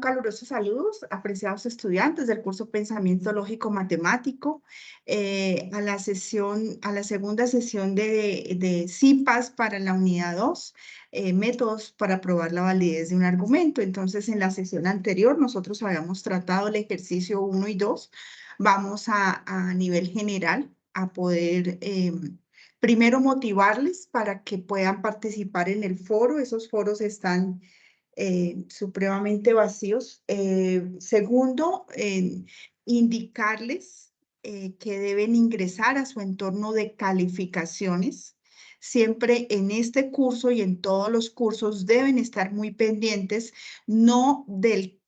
Calurosos saludos, apreciados estudiantes del curso Pensamiento Lógico Matemático, a la segunda sesión de CIPAS para la unidad 2, métodos para probar la validez de un argumento. Entonces, en la sesión anterior nosotros habíamos tratado el ejercicio 1 y 2. Vamos a nivel general a poder primero motivarles para que puedan participar en el foro. Esos foros están supremamente vacíos. Segundo, indicarles que deben ingresar a su entorno de calificaciones. Siempre en este curso y en todos los cursos deben estar muy pendientes, no del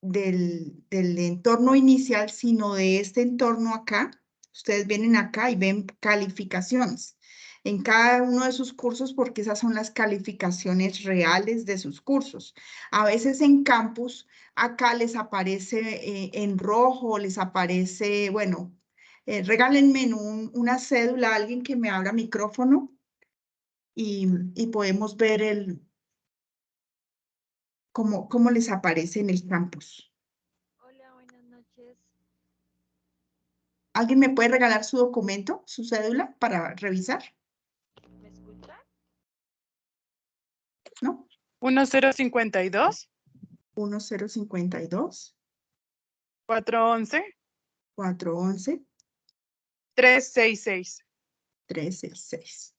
entorno inicial, sino de este entorno acá. Ustedes vienen acá y ven calificaciones en cada uno de sus cursos porque esas son las calificaciones reales de sus cursos. A veces en campus, acá les aparece en rojo, les aparece, bueno, regálenme una cédula a alguien que me abra micrófono y podemos ver cómo les aparece en el campus. Hola, buenas noches. ¿Alguien me puede regalar su documento, su cédula, para revisar? ¿Me escucha? ¿No? 1052. 1052. 411. 411. 366. 366.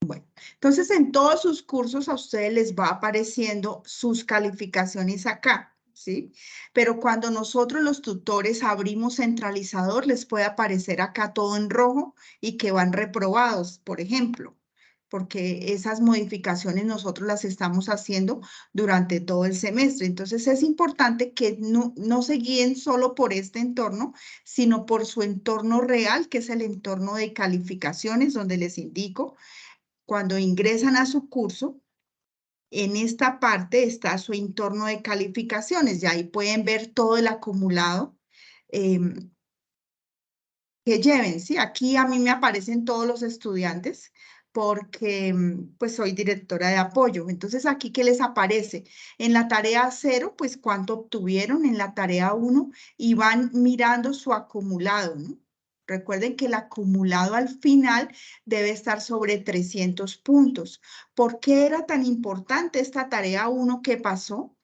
Bueno, entonces en todos sus cursos a ustedes les va apareciendo sus calificaciones acá, ¿sí? Pero cuando nosotros los tutores abrimos centralizador, les puede aparecer acá todo en rojo y que van reprobados, por ejemplo, porque esas modificaciones nosotros las estamos haciendo durante todo el semestre. Entonces es importante que no se guíen solo por este entorno, sino por su entorno real, que es el entorno de calificaciones, donde les indico. Cuando ingresan a su curso, en esta parte está su entorno de calificaciones. Y ahí pueden ver todo el acumulado que lleven. ¿Sí? Aquí a mí me aparecen todos los estudiantes porque pues soy directora de apoyo. Entonces, aquí, ¿qué les aparece? En la tarea 0, pues cuánto obtuvieron, en la tarea 1, y van mirando su acumulado, ¿no? Recuerden que el acumulado al final debe estar sobre 300 puntos. ¿Por qué era tan importante esta tarea 1 que pasó?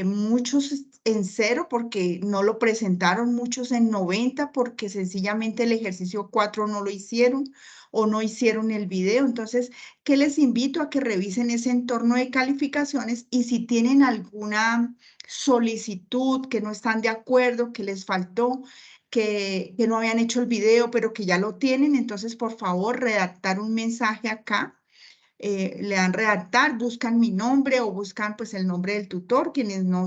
Muchos en 0 porque no lo presentaron, muchos en 90 porque sencillamente el ejercicio 4 no lo hicieron o no hicieron el video. Entonces, ¿qué les invito a que revisen ese entorno de calificaciones? Y si tienen alguna solicitud, que no están de acuerdo, que les faltó, que no habían hecho el video, pero que ya lo tienen, entonces por favor redactar un mensaje acá. Le dan redactar, buscan mi nombre o buscan pues el nombre del tutor, quienes no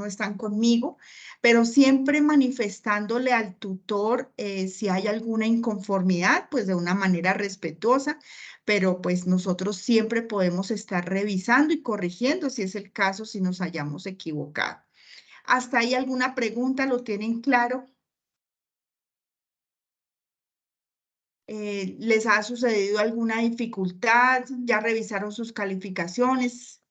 están conmigo, pero siempre manifestándole al tutor si hay alguna inconformidad, pues de una manera respetuosa, pero pues nosotros siempre podemos estar revisando y corrigiendo si es el caso, si nos hayamos equivocado. ¿Hasta ahí alguna pregunta? ¿Lo tienen claro? ¿Les ha sucedido alguna dificultad? ¿Ya revisaron sus calificaciones?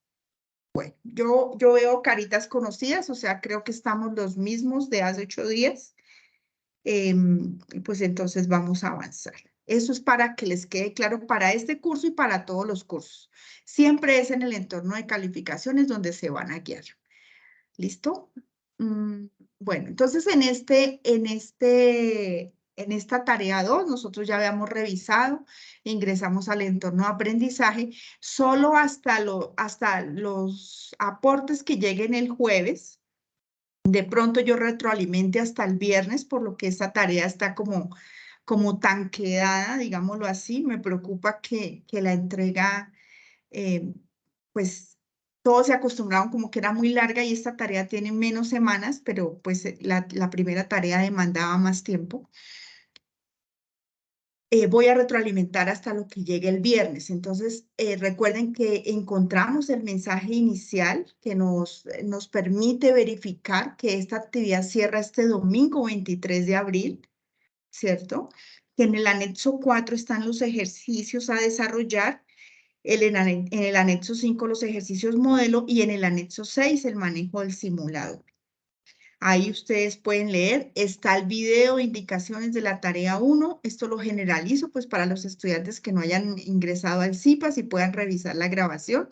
Bueno, yo veo caritas conocidas, o sea, creo que estamos los mismos de hace 8 días. Pues entonces vamos a avanzar. Eso es para que les quede claro para este curso y para todos los cursos. Siempre es en el entorno de calificaciones donde se van a guiar. ¿Listo? Bueno, entonces en esta tarea 2, nosotros ya habíamos revisado, ingresamos al entorno de aprendizaje, solo hasta los aportes que lleguen el jueves. De pronto yo retroalimente hasta el viernes, por lo que esta tarea está como tan quedada, digámoslo así. Me preocupa que la entrega, pues todos se acostumbraron como que era muy larga y esta tarea tiene menos semanas, pero pues la primera tarea demandaba más tiempo. Voy a retroalimentar hasta lo que llegue el viernes. Entonces, recuerden que encontramos el mensaje inicial que nos permite verificar que esta actividad cierra este domingo 23 de abril, ¿cierto? Que en el anexo 4 están los ejercicios a desarrollar. en el anexo 5 los ejercicios modelo y en el anexo 6 el manejo del simulador. Ahí ustedes pueden leer, está el video, indicaciones de la tarea 1. Esto lo generalizo pues para los estudiantes que no hayan ingresado al CIPAS y puedan revisar la grabación.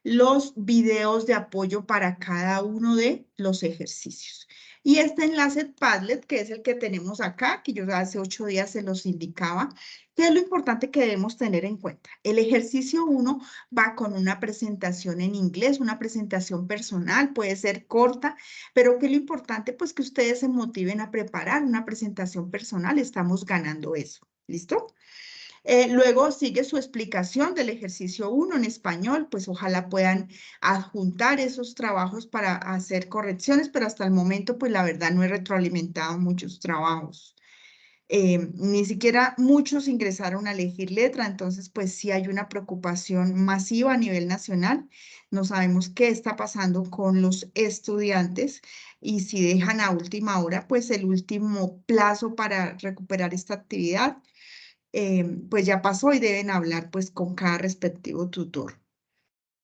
Los videos de apoyo para cada uno de los ejercicios. Y este enlace Padlet, que es el que tenemos acá, que yo hace 8 días se los indicaba, que es lo importante que debemos tener en cuenta. El ejercicio 1 va con una presentación en inglés, una presentación personal, puede ser corta, pero que lo importante pues que ustedes se motiven a preparar una presentación personal, estamos ganando eso. ¿Listo? Luego sigue su explicación del ejercicio 1 en español, pues ojalá puedan adjuntar esos trabajos para hacer correcciones, pero hasta el momento, pues la verdad no he retroalimentado muchos trabajos. Ni siquiera muchos ingresaron a elegir letra, entonces pues sí hay una preocupación masiva a nivel nacional. No sabemos qué está pasando con los estudiantes y si dejan a última hora, pues el último plazo para recuperar esta actividad pues ya pasó y deben hablar pues con cada respectivo tutor.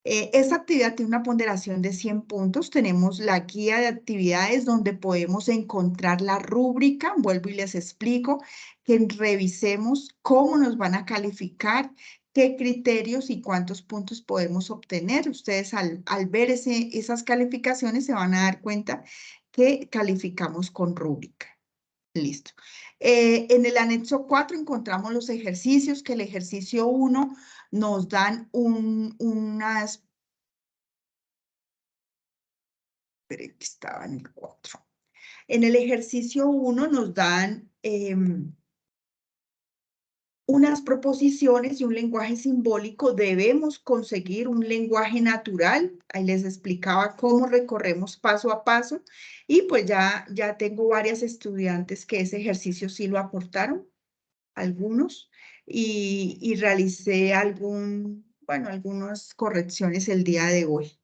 Esta actividad tiene una ponderación de 100 puntos. Tenemos la guía de actividades donde podemos encontrar la rúbrica. Vuelvo y les explico que revisemos cómo nos van a calificar, qué criterios y cuántos puntos podemos obtener. Ustedes al ver esas calificaciones se van a dar cuenta que calificamos con rúbrica. Listo. En el anexo 4 encontramos los ejercicios, que el ejercicio 1 nos dan unas... Esperen, que estaba en el 4. En el ejercicio 1 nos dan unas proposiciones y un lenguaje simbólico. Debemos conseguir un lenguaje natural. Ahí les explicaba cómo recorremos paso a paso. Y pues ya tengo varias estudiantes que ese ejercicio sí lo aportaron, algunos, y realicé algunas correcciones el día de hoy.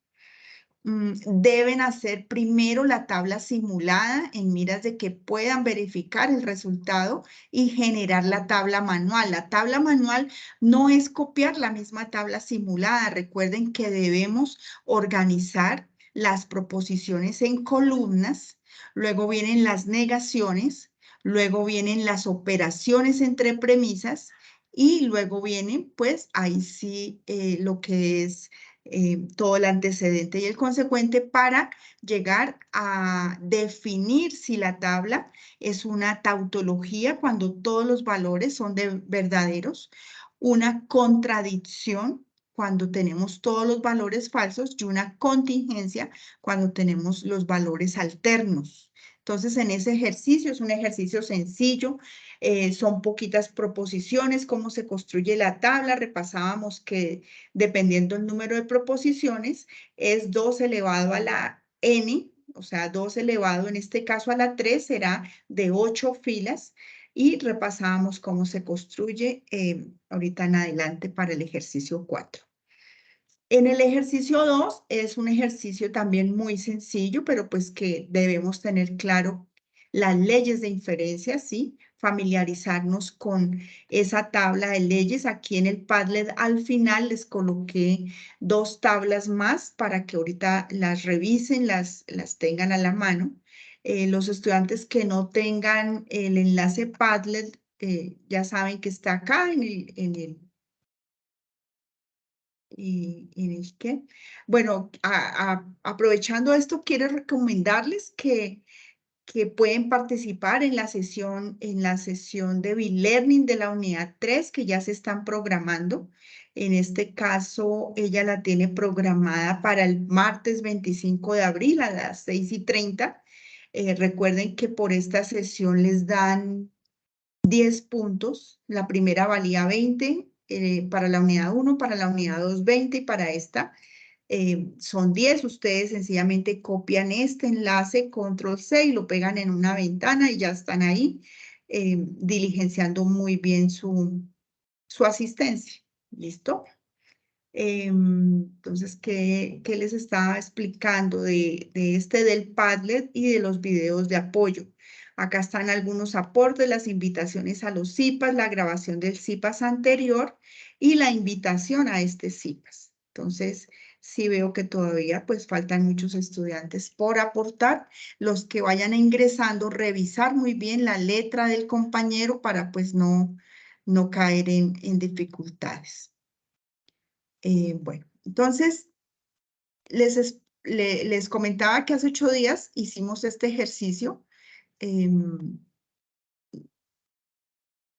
Deben hacer primero la tabla simulada en miras de que puedan verificar el resultado y generar la tabla manual. La tabla manual no es copiar la misma tabla simulada. Recuerden que debemos organizar las proposiciones en columnas, luego vienen las negaciones, luego vienen las operaciones entre premisas y luego vienen, pues, ahí sí lo que es todo el antecedente y el consecuente para llegar a definir si la tabla es una tautología cuando todos los valores son verdaderos, una contradicción cuando tenemos todos los valores falsos y una contingencia cuando tenemos los valores alternos. Entonces, en ese ejercicio, es un ejercicio sencillo, son poquitas proposiciones, cómo se construye la tabla. Repasábamos que dependiendo del número de proposiciones, es 2 elevado a la n, o sea, 2 elevado en este caso a la 3 será de 8 filas. Y repasábamos cómo se construye ahorita en adelante para el ejercicio 4. En el ejercicio 2 es un ejercicio también muy sencillo, pero pues que debemos tener claro las leyes de inferencia, ¿sí? Familiarizarnos con esa tabla de leyes. Aquí en el Padlet al final les coloqué 2 tablas más para que ahorita las revisen, las tengan a la mano. Los estudiantes que no tengan el enlace Padlet, ya saben que está acá en el ¿Y en el qué? Bueno, aprovechando esto, quiero recomendarles que pueden participar en la sesión de B-Learning de la unidad 3, que ya se están programando. En este caso, ella la tiene programada para el martes 25 de abril a las 6:30. Recuerden que por esta sesión les dan 10 puntos. La primera valía 20 para la unidad 1, para la unidad 2, 20 y para esta son 10. Ustedes sencillamente copian este enlace, control C y lo pegan en una ventana y ya están ahí diligenciando muy bien su asistencia. ¿Listo? Entonces, ¿qué les estaba explicando del Padlet y de los videos de apoyo? Acá están algunos aportes, las invitaciones a los CIPAS, la grabación del CIPAS anterior y la invitación a este CIPAS. Entonces, sí veo que todavía pues faltan muchos estudiantes por aportar. Los que vayan ingresando, revisar muy bien la letra del compañero para pues no caer en dificultades. Bueno, entonces les comentaba que hace 8 días hicimos este ejercicio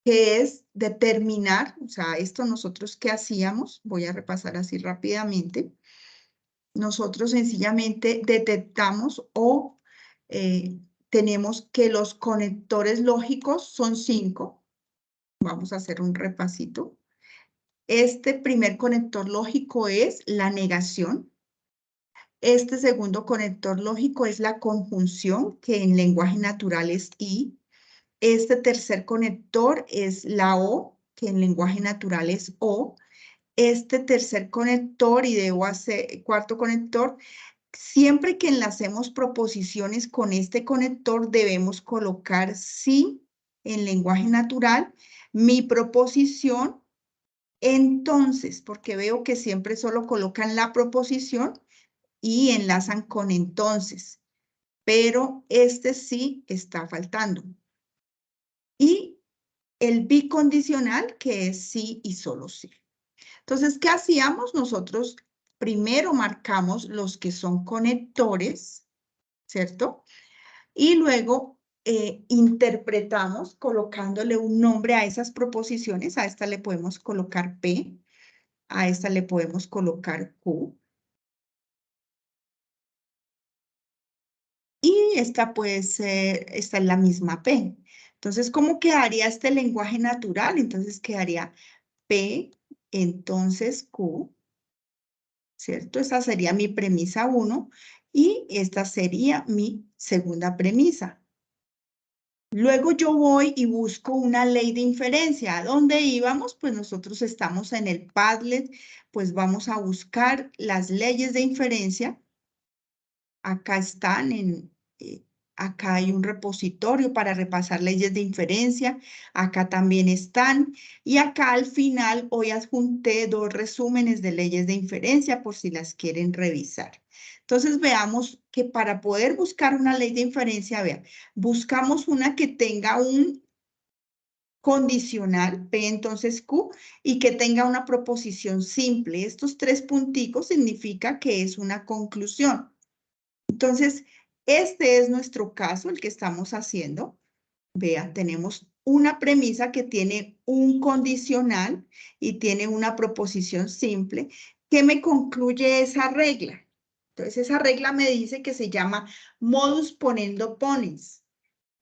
que es determinar, o sea, esto nosotros qué hacíamos, voy a repasar así rápidamente. Nosotros sencillamente detectamos o tenemos que los conectores lógicos son 5. Vamos a hacer un repasito. Este primer conector lógico es la negación. Este segundo conector lógico es la conjunción, que en lenguaje natural es y. Este tercer conector es la o, que en lenguaje natural es o. Este tercer conector y debo hacer cuarto conector, siempre que enlacemos proposiciones con este conector debemos colocar sí en lenguaje natural, mi proposición, entonces, porque veo que siempre solo colocan la proposición y enlazan con entonces, pero este sí está faltando. Y el bicondicional, que es sí y solo sí. Entonces, ¿qué hacíamos? Nosotros primero marcamos los que son conectores, ¿cierto? Y luego interpretamos colocándole un nombre a esas proposiciones. A esta le podemos colocar P, a esta le podemos colocar Q. Y esta puede ser, esta es la misma P. Entonces, ¿cómo quedaría este lenguaje natural? Entonces quedaría P, entonces Q, ¿cierto? Esa sería mi premisa 1 y esta sería mi segunda premisa. Luego yo voy y busco una ley de inferencia. ¿A dónde íbamos? Pues nosotros estamos en el Padlet, pues vamos a buscar las leyes de inferencia. Acá están acá hay un repositorio para repasar leyes de inferencia. Acá también están. Y acá al final hoy adjunté 2 resúmenes de leyes de inferencia por si las quieren revisar. Entonces veamos que para poder buscar una ley de inferencia, vean, buscamos una que tenga un condicional, P entonces Q, y que tenga una proposición simple. Estos 3 punticos significa que es una conclusión. Entonces, este es nuestro caso, el que estamos haciendo. Vean, tenemos una premisa que tiene un condicional y tiene una proposición simple que me concluye esa regla. Entonces, esa regla me dice que se llama modus ponendo ponens.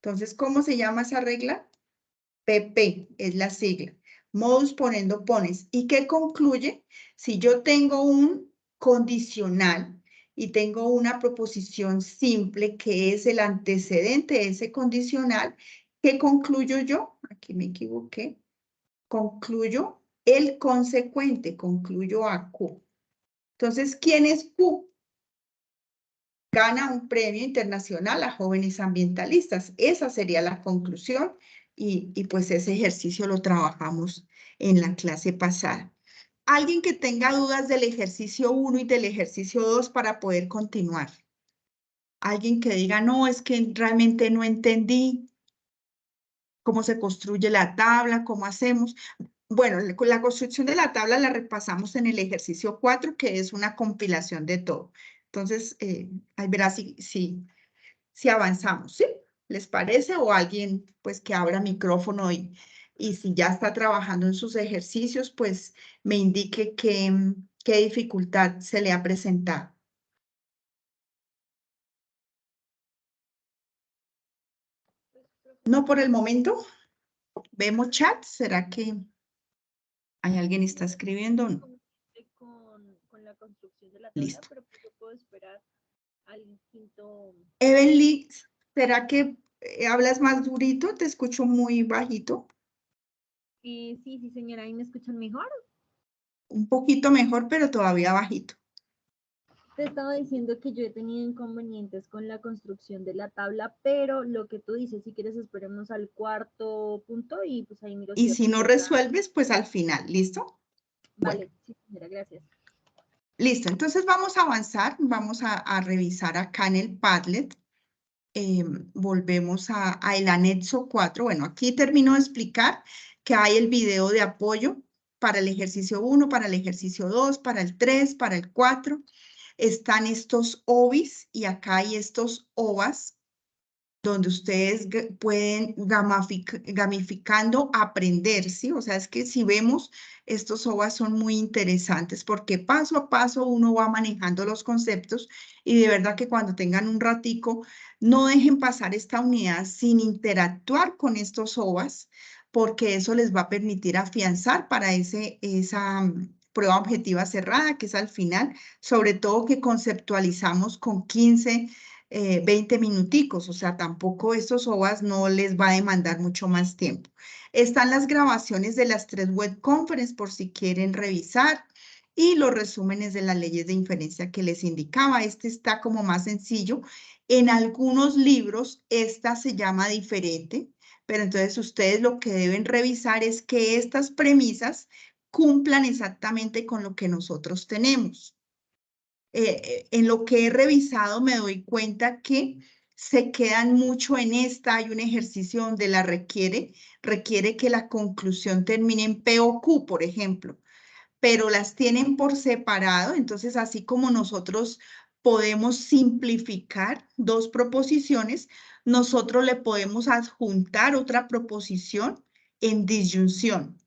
Entonces, ¿cómo se llama esa regla? PP es la sigla. Modus ponendo ponens. ¿Y qué concluye? Si yo tengo un condicional y tengo una proposición simple que es el antecedente de ese condicional, ¿qué concluyo yo? Aquí me equivoqué. Concluyo el consecuente, concluyo a Q. Entonces, ¿quién es Q? Gana un premio internacional a jóvenes ambientalistas. Esa sería la conclusión y pues ese ejercicio lo trabajamos en la clase pasada. Alguien que tenga dudas del ejercicio 1 y del ejercicio 2 para poder continuar. Alguien que diga, no, es que realmente no entendí cómo se construye la tabla, cómo hacemos. Bueno, la construcción de la tabla la repasamos en el ejercicio 4, que es una compilación de todo. Entonces, ahí verá si avanzamos, ¿sí? ¿Les parece? O alguien, pues, que abra micrófono y si ya está trabajando en sus ejercicios, pues, me indique qué dificultad se le ha presentado. No por el momento. ¿Vemos chat? ¿Será que hay alguien que está escribiendo? No. Con la construcción de la tabla, Listo. pero pues yo puedo esperar al quinto. Evelyn, ¿será que hablas más durito? Te escucho muy bajito. Sí, señora, ¿ahí me escuchan mejor? Un poquito mejor, pero todavía bajito. Te estaba diciendo que yo he tenido inconvenientes con la construcción de la tabla, pero lo que tú dices, si quieres esperemos al cuarto punto y pues ahí miro Y si de si no pronto ya. resuelves, pues al final, ¿listo? Vale, sí, señora, gracias. Listo, entonces vamos a avanzar, vamos a revisar acá en el Padlet. Volvemos a el anexo 4. Bueno, aquí termino de explicar que hay el video de apoyo para el ejercicio 1, para el ejercicio 2, para el 3, para el 4. Están estos OBIs y acá hay estos OVAs donde ustedes pueden gamificando aprender, ¿sí? O sea, es que si vemos, estos OVAs son muy interesantes porque paso a paso uno va manejando los conceptos y de verdad que cuando tengan un ratico, no dejen pasar esta unidad sin interactuar con estos OVAs porque eso les va a permitir afianzar para esa prueba objetiva cerrada, que es al final, sobre todo que conceptualizamos con 15 20 minuticos, o sea, tampoco estos OVAs no les va a demandar mucho más tiempo. Están las grabaciones de las 3 web conference por si quieren revisar y los resúmenes de las leyes de inferencia que les indicaba. Este está como más sencillo. En algunos libros esta se llama diferente, pero entonces ustedes lo que deben revisar es que estas premisas cumplan exactamente con lo que nosotros tenemos. En lo que he revisado me doy cuenta que se quedan mucho en esta. Hay un ejercicio donde la requiere que la conclusión termine en P o Q, por ejemplo, pero las tienen por separado. Entonces, así como nosotros podemos simplificar dos proposiciones, nosotros le podemos adjuntar otra proposición en disyunción.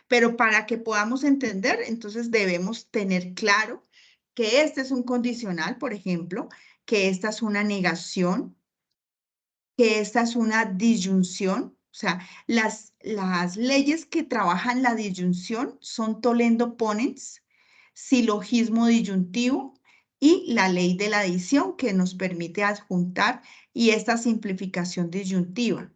Pero para que podamos entender, entonces debemos tener claro que este es un condicional, por ejemplo, que esta es una negación, que esta es una disyunción. O sea, las leyes que trabajan la disyunción son Toledo Ponens, silogismo disyuntivo y la ley de la adición que nos permite adjuntar y esta simplificación disyuntiva.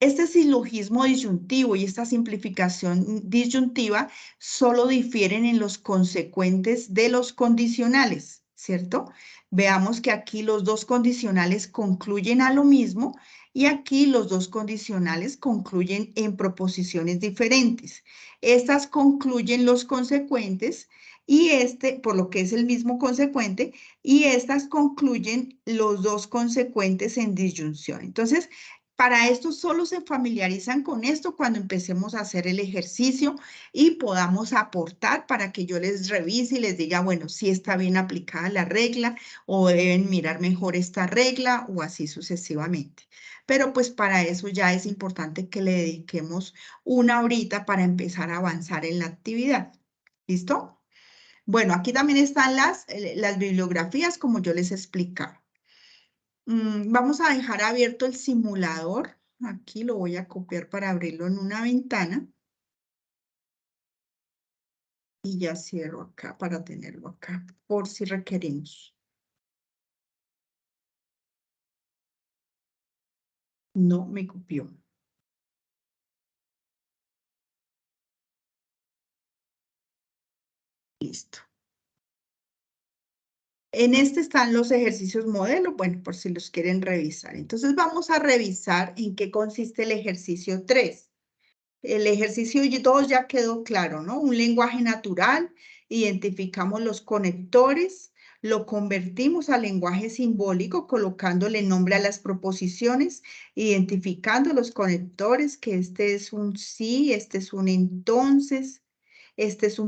Este silogismo disyuntivo y esta simplificación disyuntiva solo difieren en los consecuentes de los condicionales, ¿cierto? Veamos que aquí los dos condicionales concluyen a lo mismo y aquí los dos condicionales concluyen en proposiciones diferentes. Estas concluyen los consecuentes y por lo que es el mismo consecuente, y estas concluyen los dos consecuentes en disyunción. Entonces, para esto solo se familiarizan con esto cuando empecemos a hacer el ejercicio y podamos aportar para que yo les revise y les diga, bueno, si está bien aplicada la regla o deben mirar mejor esta regla o así sucesivamente. Pero pues para eso ya es importante que le dediquemos una horita para empezar a avanzar en la actividad. ¿Listo? Bueno, aquí también están las bibliografías como yo les explicaba. Vamos a dejar abierto el simulador. Aquí lo voy a copiar para abrirlo en una ventana. Y ya cierro acá para tenerlo acá, por si requerimos. No me copió. Listo. En este están los ejercicios modelo, bueno, por si los quieren revisar. Entonces vamos a revisar en qué consiste el ejercicio 3. El ejercicio 2 ya quedó claro, ¿no? Un lenguaje natural, identificamos los conectores, lo convertimos a lenguaje simbólico colocándole nombre a las proposiciones, identificando los conectores, que este es un sí, este es un entonces, este es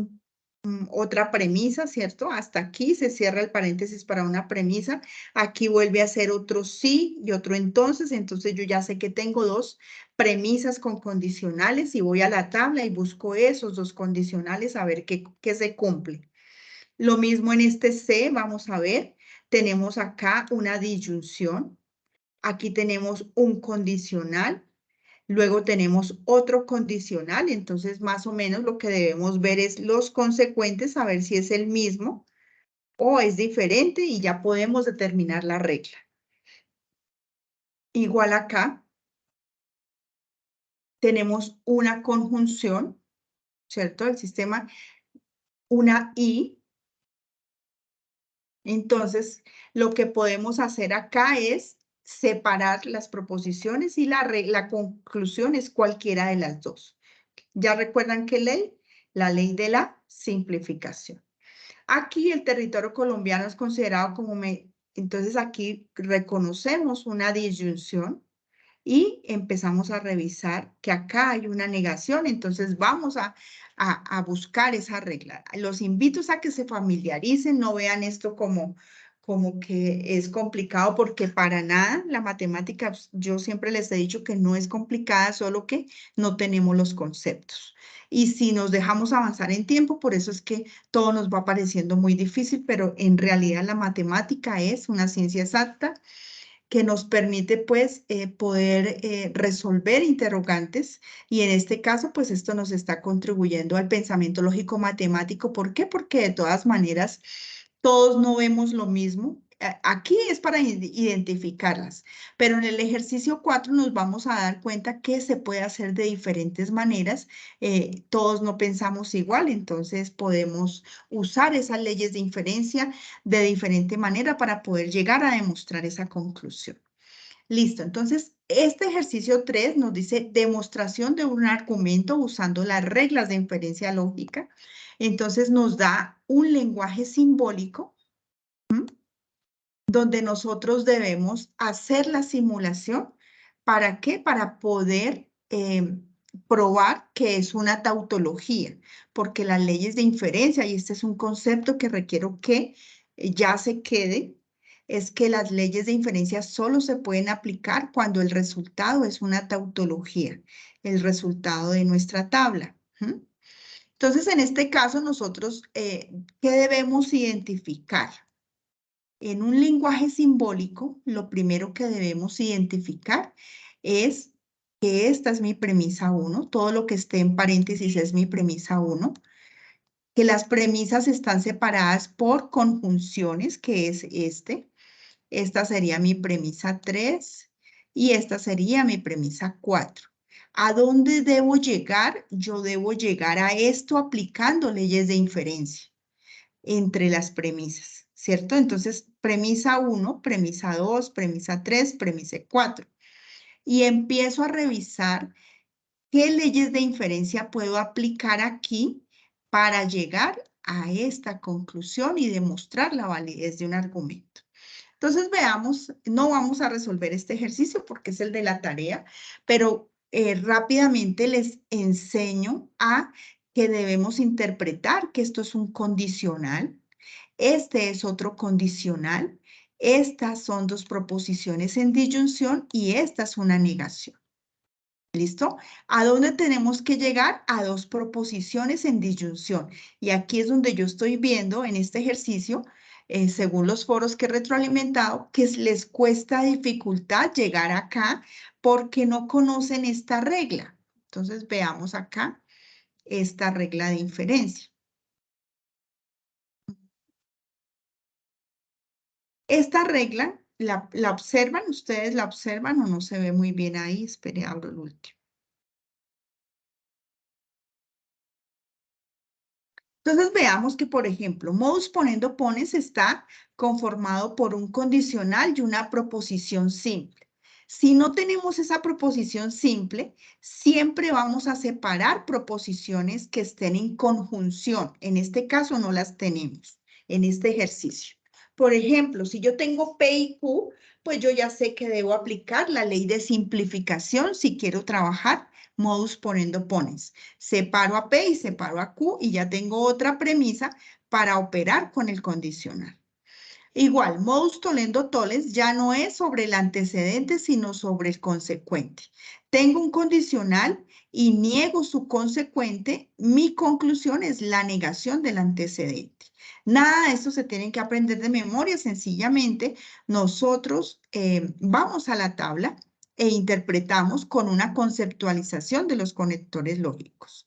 otra premisa, ¿cierto? Hasta aquí se cierra el paréntesis para una premisa. Aquí vuelve a ser otro sí y otro entonces. Entonces yo ya sé que tengo dos premisas con condicionales y voy a la tabla y busco esos dos condicionales a ver qué se cumple. Lo mismo en este C, vamos a ver. Tenemos acá una disyunción. Aquí tenemos un condicional. Luego tenemos otro condicional, entonces más o menos lo que debemos ver es los consecuentes, a ver si es el mismo o es diferente y ya podemos determinar la regla. Igual acá tenemos una conjunción, ¿cierto? El sistema, una y. Entonces, lo que podemos hacer acá es separar las proposiciones y la conclusión es cualquiera de las dos. ¿Ya recuerdan qué ley? la ley de la simplificación. Aquí el territorio colombiano es considerado como... Entonces aquí reconocemos una disyunción y empezamos a revisar que acá hay una negación, entonces vamos a buscar esa regla. Los invito a que se familiaricen, no vean esto como que es complicado, porque para nada la matemática, yo siempre les he dicho que no es complicada, solo que no tenemos los conceptos. Y si nos dejamos avanzar en tiempo, por eso es que todo nos va pareciendo muy difícil, pero en realidad la matemática es una ciencia exacta que nos permite pues poder resolver interrogantes, y en este caso pues esto nos está contribuyendo al pensamiento lógico matemático. ¿Por qué? Porque de todas maneras todos no vemos lo mismo. Aquí es para identificarlas, pero en el ejercicio 4 nos vamos a dar cuenta que se puede hacer de diferentes maneras. Todos no pensamos igual, entonces podemos usar esas leyes de inferencia de diferente manera para poder llegar a demostrar esa conclusión. Listo, entonces este ejercicio 3 nos dice demostración de un argumento usando las reglas de inferencia lógica. Entonces nos da un lenguaje simbólico donde nosotros debemos hacer la simulación. ¿Para qué? Para poder probar que es una tautología, porque las leyes de inferencia, y este es un concepto que requiero que ya se quede, es que las leyes de inferencia solo se pueden aplicar cuando el resultado es una tautología, el resultado de nuestra tabla. Entonces, en este caso, nosotros, ¿qué debemos identificar? En un lenguaje simbólico, lo primero que debemos identificar es que esta es mi premisa 1, todo lo que esté en paréntesis es mi premisa 1, que las premisas están separadas por conjunciones, que es esta sería mi premisa 3 y esta sería mi premisa 4. ¿A dónde debo llegar? Yo debo llegar a esto aplicando leyes de inferencia entre las premisas, ¿cierto? Entonces, premisa 1, premisa 2, premisa 3, premisa 4. Y empiezo a revisar qué leyes de inferencia puedo aplicar aquí para llegar a esta conclusión y demostrar la validez de un argumento. Entonces, veamos, no vamos a resolver este ejercicio porque es el de la tarea, pero rápidamente les enseño a que debemos interpretar que esto es un condicional. Este es otro condicional. Estas son dos proposiciones en disyunción y esta es una negación. ¿Listo? ¿A dónde tenemos que llegar? A dos proposiciones en disyunción. Y aquí es donde yo estoy viendo en este ejercicio, según los foros que he retroalimentado, que les cuesta dificultad llegar acá porque no conocen esta regla. Entonces veamos acá esta regla de inferencia. Esta regla, ¿la observan? ¿Ustedes la observan o no se ve muy bien ahí? Espere, abro el último. Entonces veamos que, por ejemplo, modus ponendo pones está conformado por un condicional y una proposición simple. Si no tenemos esa proposición simple, siempre vamos a separar proposiciones que estén en conjunción. En este caso no las tenemos en este ejercicio. Por ejemplo, si yo tengo P y Q, pues yo ya sé que debo aplicar la ley de simplificación si quiero trabajar modus ponendo pones. Separo a P y separo a Q y ya tengo otra premisa para operar con el condicional. Igual, modus tollendo tolens ya no es sobre el antecedente, sino sobre el consecuente. Tengo un condicional y niego su consecuente, mi conclusión es la negación del antecedente. Nada de esto se tienen que aprender de memoria, sencillamente nosotros vamos a la tabla e interpretamos con una conceptualización de los conectores lógicos.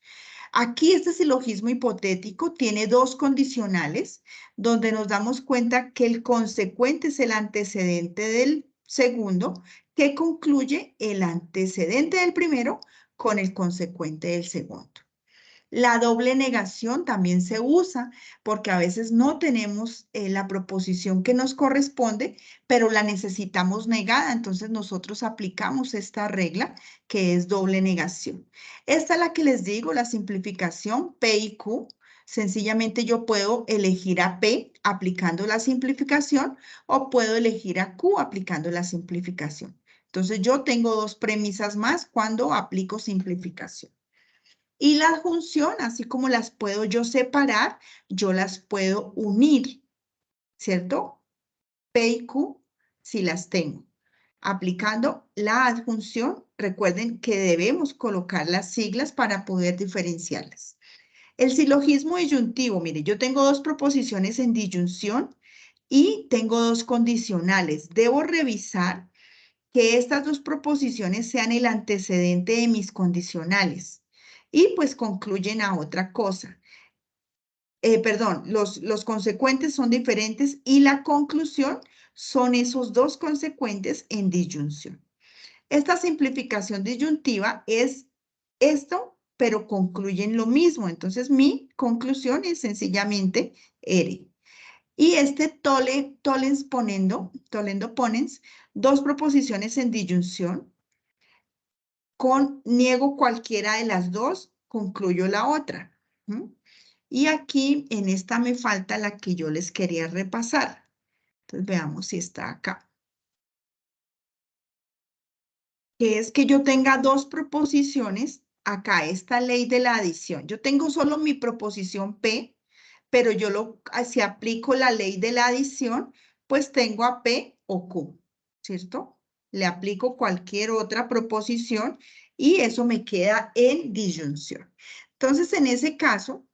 Aquí este silogismo hipotético tiene dos condicionales donde nos damos cuenta que el consecuente es el antecedente del segundo, que concluye el antecedente del primero con el consecuente del segundo. La doble negación también se usa porque a veces no tenemos la proposición que nos corresponde, pero la necesitamos negada. Entonces nosotros aplicamos esta regla que es doble negación. Esta es la que les digo, la simplificación P y Q. Sencillamente yo puedo elegir a P aplicando la simplificación o puedo elegir a Q aplicando la simplificación. Entonces yo tengo dos premisas más cuando aplico simplificación. Y la función, así como las puedo yo separar, yo las puedo unir, ¿cierto? P y Q, si las tengo. Aplicando la adjunción, recuerden que debemos colocar las siglas para poder diferenciarlas. El silogismo disyuntivo, mire, yo tengo dos proposiciones en disyunción y tengo dos condicionales. Debo revisar que estas dos proposiciones sean el antecedente de mis condicionales y pues concluyen a otra cosa. Perdón, los consecuentes son diferentes y la conclusión son esos dos consecuentes en disyunción. Esta simplificación disyuntiva es esto, pero concluyen lo mismo. Entonces, mi conclusión es sencillamente ERE. Y este tollens ponens, dos proposiciones en disyunción, con niego cualquiera de las dos, concluyo la otra. Y aquí, en esta me falta la que yo les quería repasar. Entonces, veamos si está acá. Que es que yo tenga dos proposiciones, acá esta ley de la adición. Yo tengo solo mi proposición P, pero yo si aplico la ley de la adición, pues tengo a P o Q, ¿cierto? Le aplico cualquier otra proposición y eso me queda en disyunción. Entonces, en ese caso,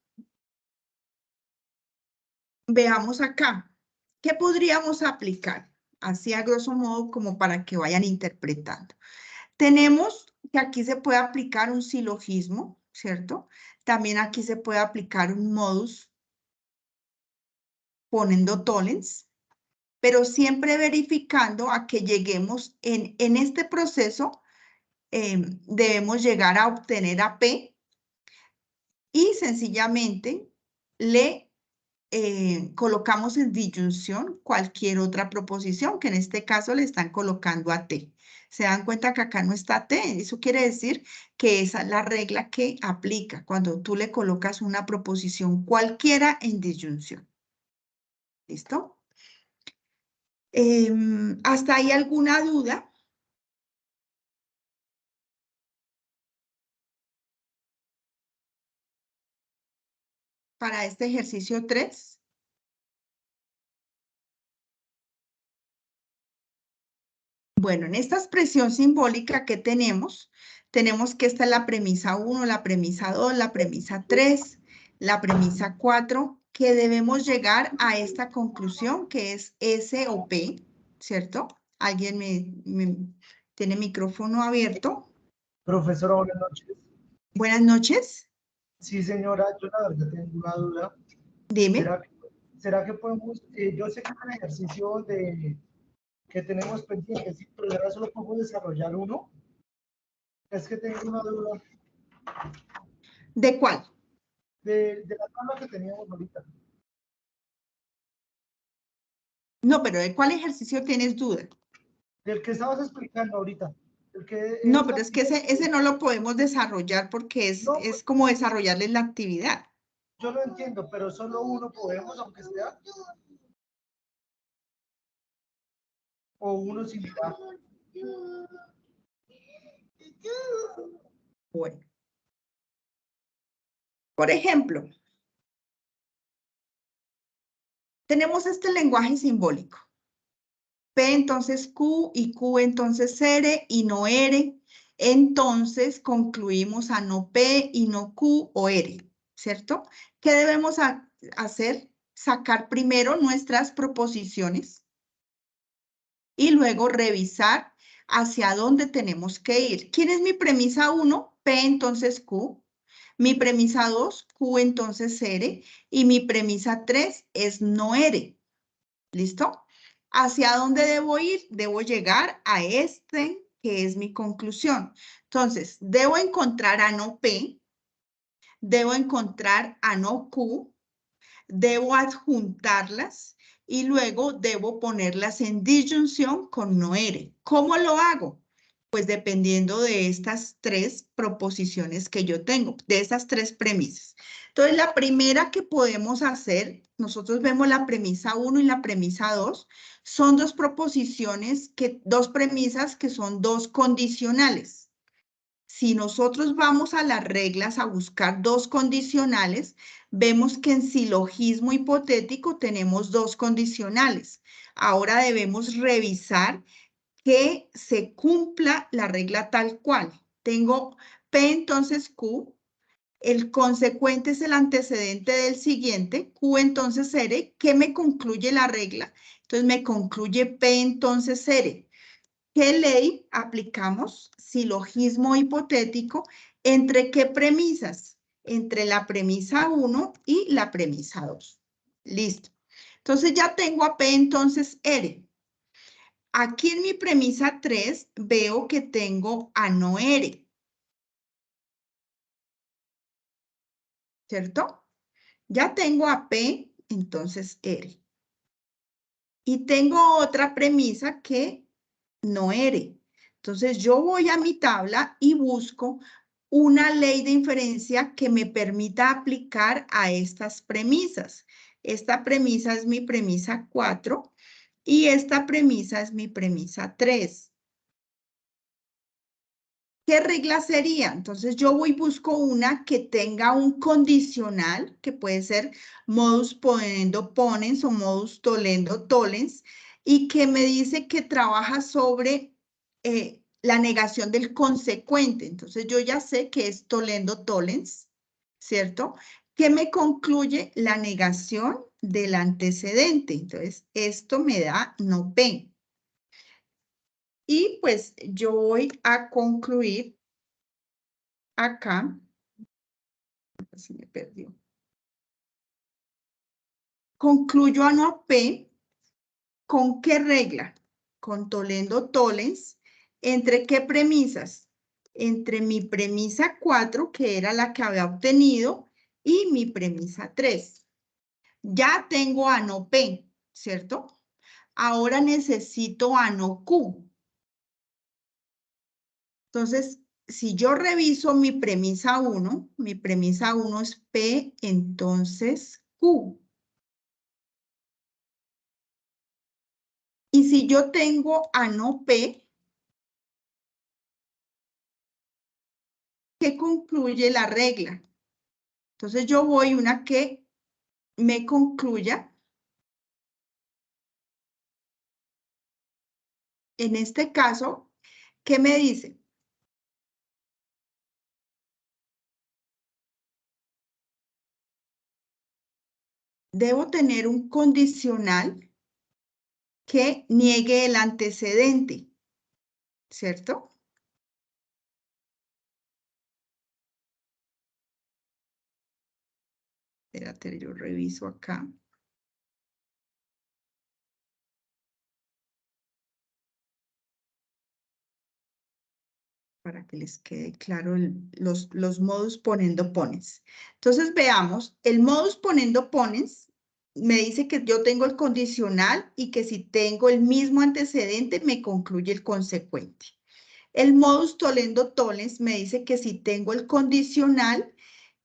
veamos acá, ¿qué podríamos aplicar? Así a grosso modo como para que vayan interpretando. Tenemos que aquí se puede aplicar un silogismo, ¿cierto? También aquí se puede aplicar un modus poniendo tollens, pero siempre verificando a que lleguemos en este proceso, debemos llegar a obtener a P y sencillamente le colocamos en disyunción cualquier otra proposición, que en este caso le están colocando a T. ¿Se dan cuenta que acá no está T? Eso quiere decir que esa es la regla que aplica cuando tú le colocas una proposición cualquiera en disyunción. ¿Listo? ¿Hasta ahí alguna duda? Para este ejercicio 3. Bueno, en esta expresión simbólica que tenemos que esta es la premisa 1, la premisa 2, la premisa 3, la premisa 4, que debemos llegar a esta conclusión que es S o P, ¿cierto? ¿Alguien tiene micrófono abierto? Profesora, buenas noches. Buenas noches. Sí, señora, yo la verdad tengo una duda. Dime. ¿Será que podemos, yo sé que es un ejercicio que tenemos pendiente, ¿sí? Pero ahora solo podemos desarrollar uno? Es que tengo una duda. ¿De cuál? De la tabla que teníamos ahorita. No, pero ¿de cuál ejercicio tienes duda? Del que estabas explicando ahorita. No, pero es que ese no lo podemos desarrollar porque No, es como desarrollarles la actividad. yo lo entiendo, pero solo uno podemos, aunque sea. O uno similar. Bueno. Por ejemplo, tenemos este lenguaje simbólico. P entonces Q y Q entonces R y no R. Entonces concluimos a no P y no Q o R, ¿cierto? ¿Qué debemos hacer? Sacar primero nuestras proposiciones y luego revisar hacia dónde tenemos que ir. ¿Quién es mi premisa 1? P entonces Q. Mi premisa 2, Q entonces R. Y mi premisa 3 es no R. ¿Listo? ¿Hacia dónde debo ir? Debo llegar a que es mi conclusión. Entonces, debo encontrar a no P, debo encontrar a no Q, debo adjuntarlas y luego debo ponerlas en disyunción con no R. ¿Cómo lo hago? Pues dependiendo de estas tres proposiciones que yo tengo, de estas tres premisas. Entonces, la primera que podemos hacer, nosotros vemos la premisa 1 y la premisa 2, son dos proposiciones, dos premisas que son dos condicionales. Si nosotros vamos a las reglas a buscar dos condicionales, vemos que en silogismo hipotético tenemos dos condicionales. Ahora debemos revisar que se cumpla la regla tal cual. Tengo P entonces Q, el consecuente es el antecedente del siguiente, Q entonces R, ¿qué me concluye la regla? Entonces me concluye P entonces R. ¿Qué ley aplicamos? Silogismo hipotético. ¿Entre qué premisas? Entre la premisa 1 y la premisa 2. Listo. Entonces ya tengo a P entonces R. Aquí en mi premisa 3 veo que tengo a no R. ¿Cierto? Ya tengo a P, entonces R. Y tengo otra premisa que no R. Entonces yo voy a mi tabla y busco una ley de inferencia que me permita aplicar a estas premisas. Esta premisa es mi premisa 4 y esta premisa es mi premisa 3. ¿Qué regla sería? Entonces yo voy y busco una que tenga un condicional, que puede ser modus ponendo ponens o modus tollendo tollens, y que me dice que trabaja sobre la negación del consecuente. Entonces yo ya sé que es tollendo tollens, ¿cierto? Que me concluye la negación del antecedente. Entonces esto me da no P. Y pues yo voy a concluir acá, se me perdió. Concluyo a no P, ¿con qué regla? Con tollendo tollens, ¿entre qué premisas? Entre mi premisa 4, que era la que había obtenido, y mi premisa 3. Ya tengo a no P, ¿cierto? Ahora necesito a no Q. Entonces, si yo reviso mi premisa 1 es P, entonces Q. Y si yo tengo a no P, ¿qué concluye la regla? Entonces yo voy una que me concluya. En este caso, ¿qué me dice? Debo tener un condicional que niegue el antecedente, ¿cierto? Espérate, yo reviso acá. Para que les quede claro los modus ponendo ponens. Entonces veamos, el modus ponendo ponens me dice que yo tengo el condicional y que si tengo el mismo antecedente me concluye el consecuente. El modus tollendo tollens me dice que si tengo el condicional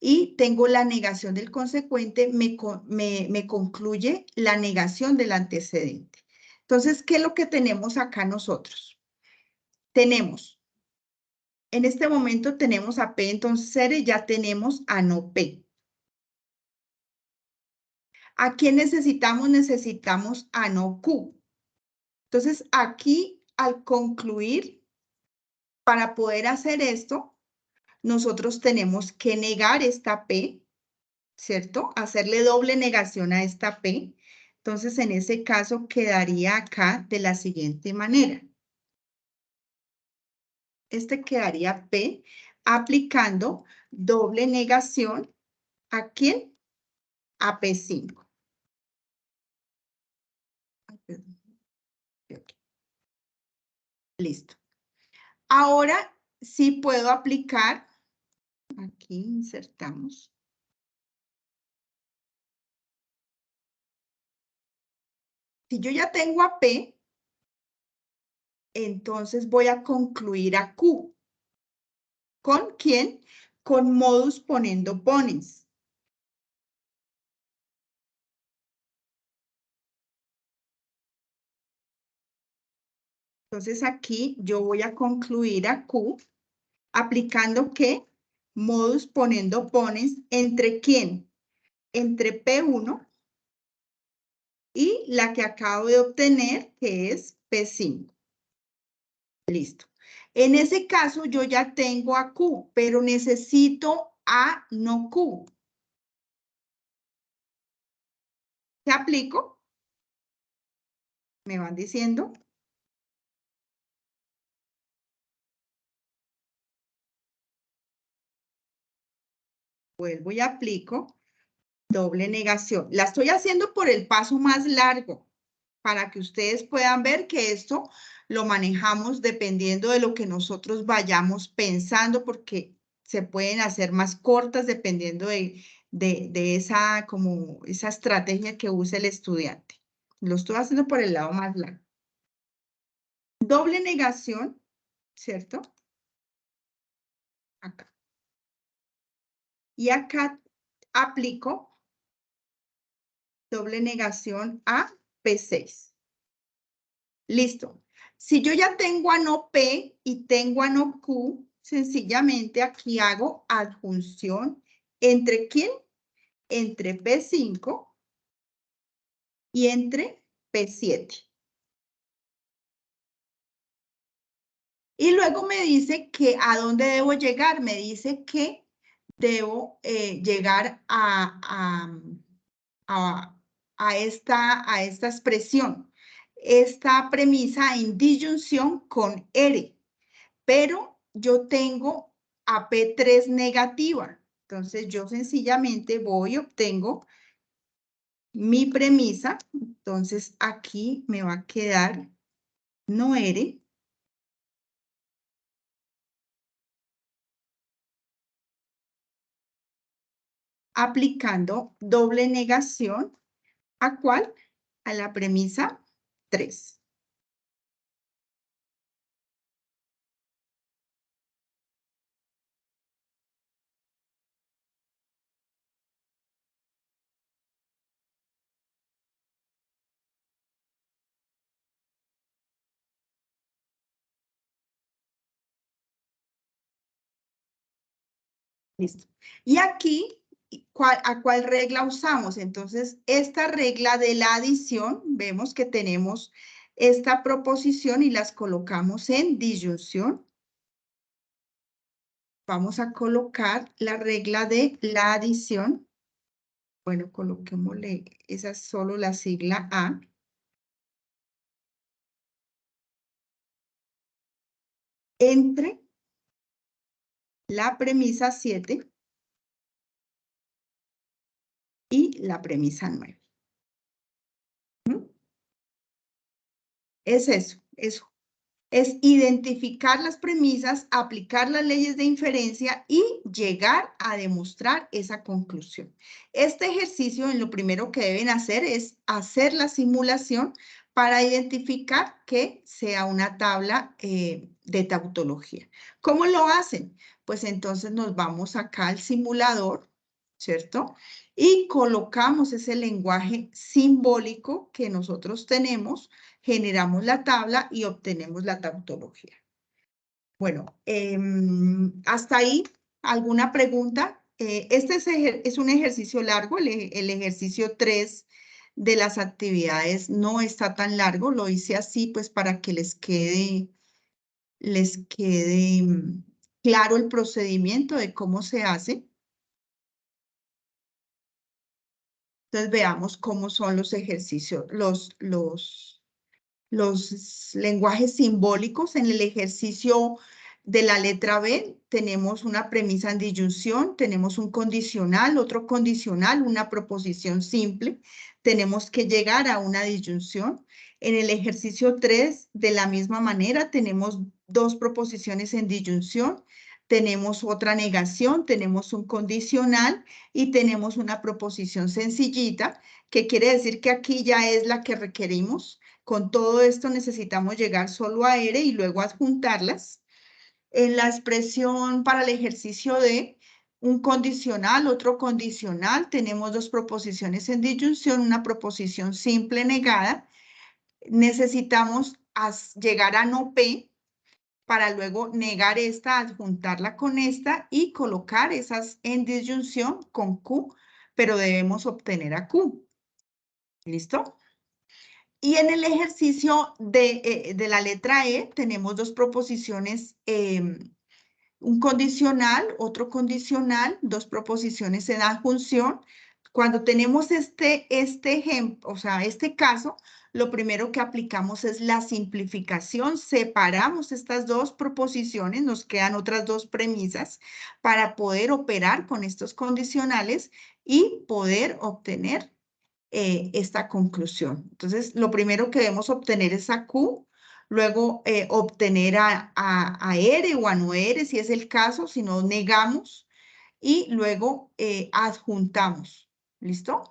y tengo la negación del consecuente, me concluye la negación del antecedente. Entonces, ¿qué es lo que tenemos acá nosotros? Tenemos, en este momento tenemos a P, entonces R, ya tenemos a no P. ¿A quién necesitamos? Necesitamos a no Q. Entonces, aquí, al concluir, para poder hacer esto, nosotros tenemos que negar esta P, ¿cierto? Hacerle doble negación a esta P. Entonces, en ese caso, quedaría acá de la siguiente manera. Este quedaría P aplicando doble negación. ¿A quién? A P5. Listo. Ahora sí puedo aplicar Aquí insertamos. Si yo ya tengo a P, entonces voy a concluir a Q. ¿Con quién? Con modus ponendo ponens. Entonces aquí yo voy a concluir a Q aplicando ¿qué? Modus ponendo ponens entre quién? Entre P1 y la que acabo de obtener, que es P5. Listo. En ese caso yo ya tengo a Q, pero necesito A no Q. ¿Qué aplico? ¿Me van diciendo? Vuelvo y aplico doble negación. La estoy haciendo por el paso más largo, para que ustedes puedan ver que esto lo manejamos dependiendo de lo que nosotros vayamos pensando, porque se pueden hacer más cortas dependiendo de esa, como esa estrategia que use el estudiante. Lo estoy haciendo por el lado más largo. Doble negación, ¿cierto? Acá. Y acá aplico doble negación a P6. Listo. Si yo ya tengo a no P y tengo a no Q, sencillamente aquí hago adjunción entre ¿quién? Entre P5 y entre P7. Y luego me dice que a dónde debo llegar. Me dice que debo llegar a esta expresión. Esta premisa en disyunción con R. Pero yo tengo a P3 negativa. Entonces, yo sencillamente voy y obtengo mi premisa. Entonces, aquí me va a quedar no R. Aplicando doble negación. ¿A cuál? A la premisa 3. Listo. Y aquí, ¿a cuál regla usamos? Entonces, esta regla de la adición, vemos que tenemos esta proposición y las colocamos en disyunción. Vamos a colocar la regla de la adición. Bueno, coloquémosle, esa es solo la sigla A. Entre la premisa 7 y la premisa 9. Es eso, eso. Es identificar las premisas, aplicar las leyes de inferencia y llegar a demostrar esa conclusión. Este ejercicio, en lo primero que deben hacer es hacer la simulación para identificar que sea una tabla de tautología. ¿Cómo lo hacen? Pues entonces nos vamos acá al simulador, ¿cierto? Y colocamos ese lenguaje simbólico que nosotros tenemos, generamos la tabla y obtenemos la tautología. Bueno, hasta ahí, ¿alguna pregunta? Este es un ejercicio largo, el ejercicio 3 de las actividades no está tan largo, lo hice así pues para que les quede claro el procedimiento de cómo se hace. Entonces veamos cómo son los ejercicios, los lenguajes simbólicos. En el ejercicio de la letra B tenemos una premisa en disyunción, tenemos un condicional, otro condicional, una proposición simple. Tenemos que llegar a una disyunción. En el ejercicio 3, de la misma manera, tenemos dos proposiciones en disyunción. tenemos otra negación, tenemos un condicional y tenemos una proposición sencillita, que quiere decir que aquí ya es la que requerimos. Con todo esto necesitamos llegar solo a R y luego adjuntarlas. En la expresión para el ejercicio de un condicional, otro condicional, tenemos dos proposiciones en disyunción, una proposición simple negada. Necesitamos llegar a no P para luego negar esta, adjuntarla con esta y colocar esas en disyunción con Q, pero debemos obtener a Q. ¿Listo? Y en el ejercicio de la letra E tenemos dos proposiciones, un condicional, otro condicional, dos proposiciones en adjunción. Cuando tenemos este ejemplo, o sea, este caso, lo primero que aplicamos es la simplificación. Separamos estas dos proposiciones, nos quedan otras dos premisas para poder operar con estos condicionales y poder obtener esta conclusión. Entonces, lo primero que debemos obtener es a Q, luego obtener a R o a no R, si es el caso, si no negamos, y luego adjuntamos. ¿Listo?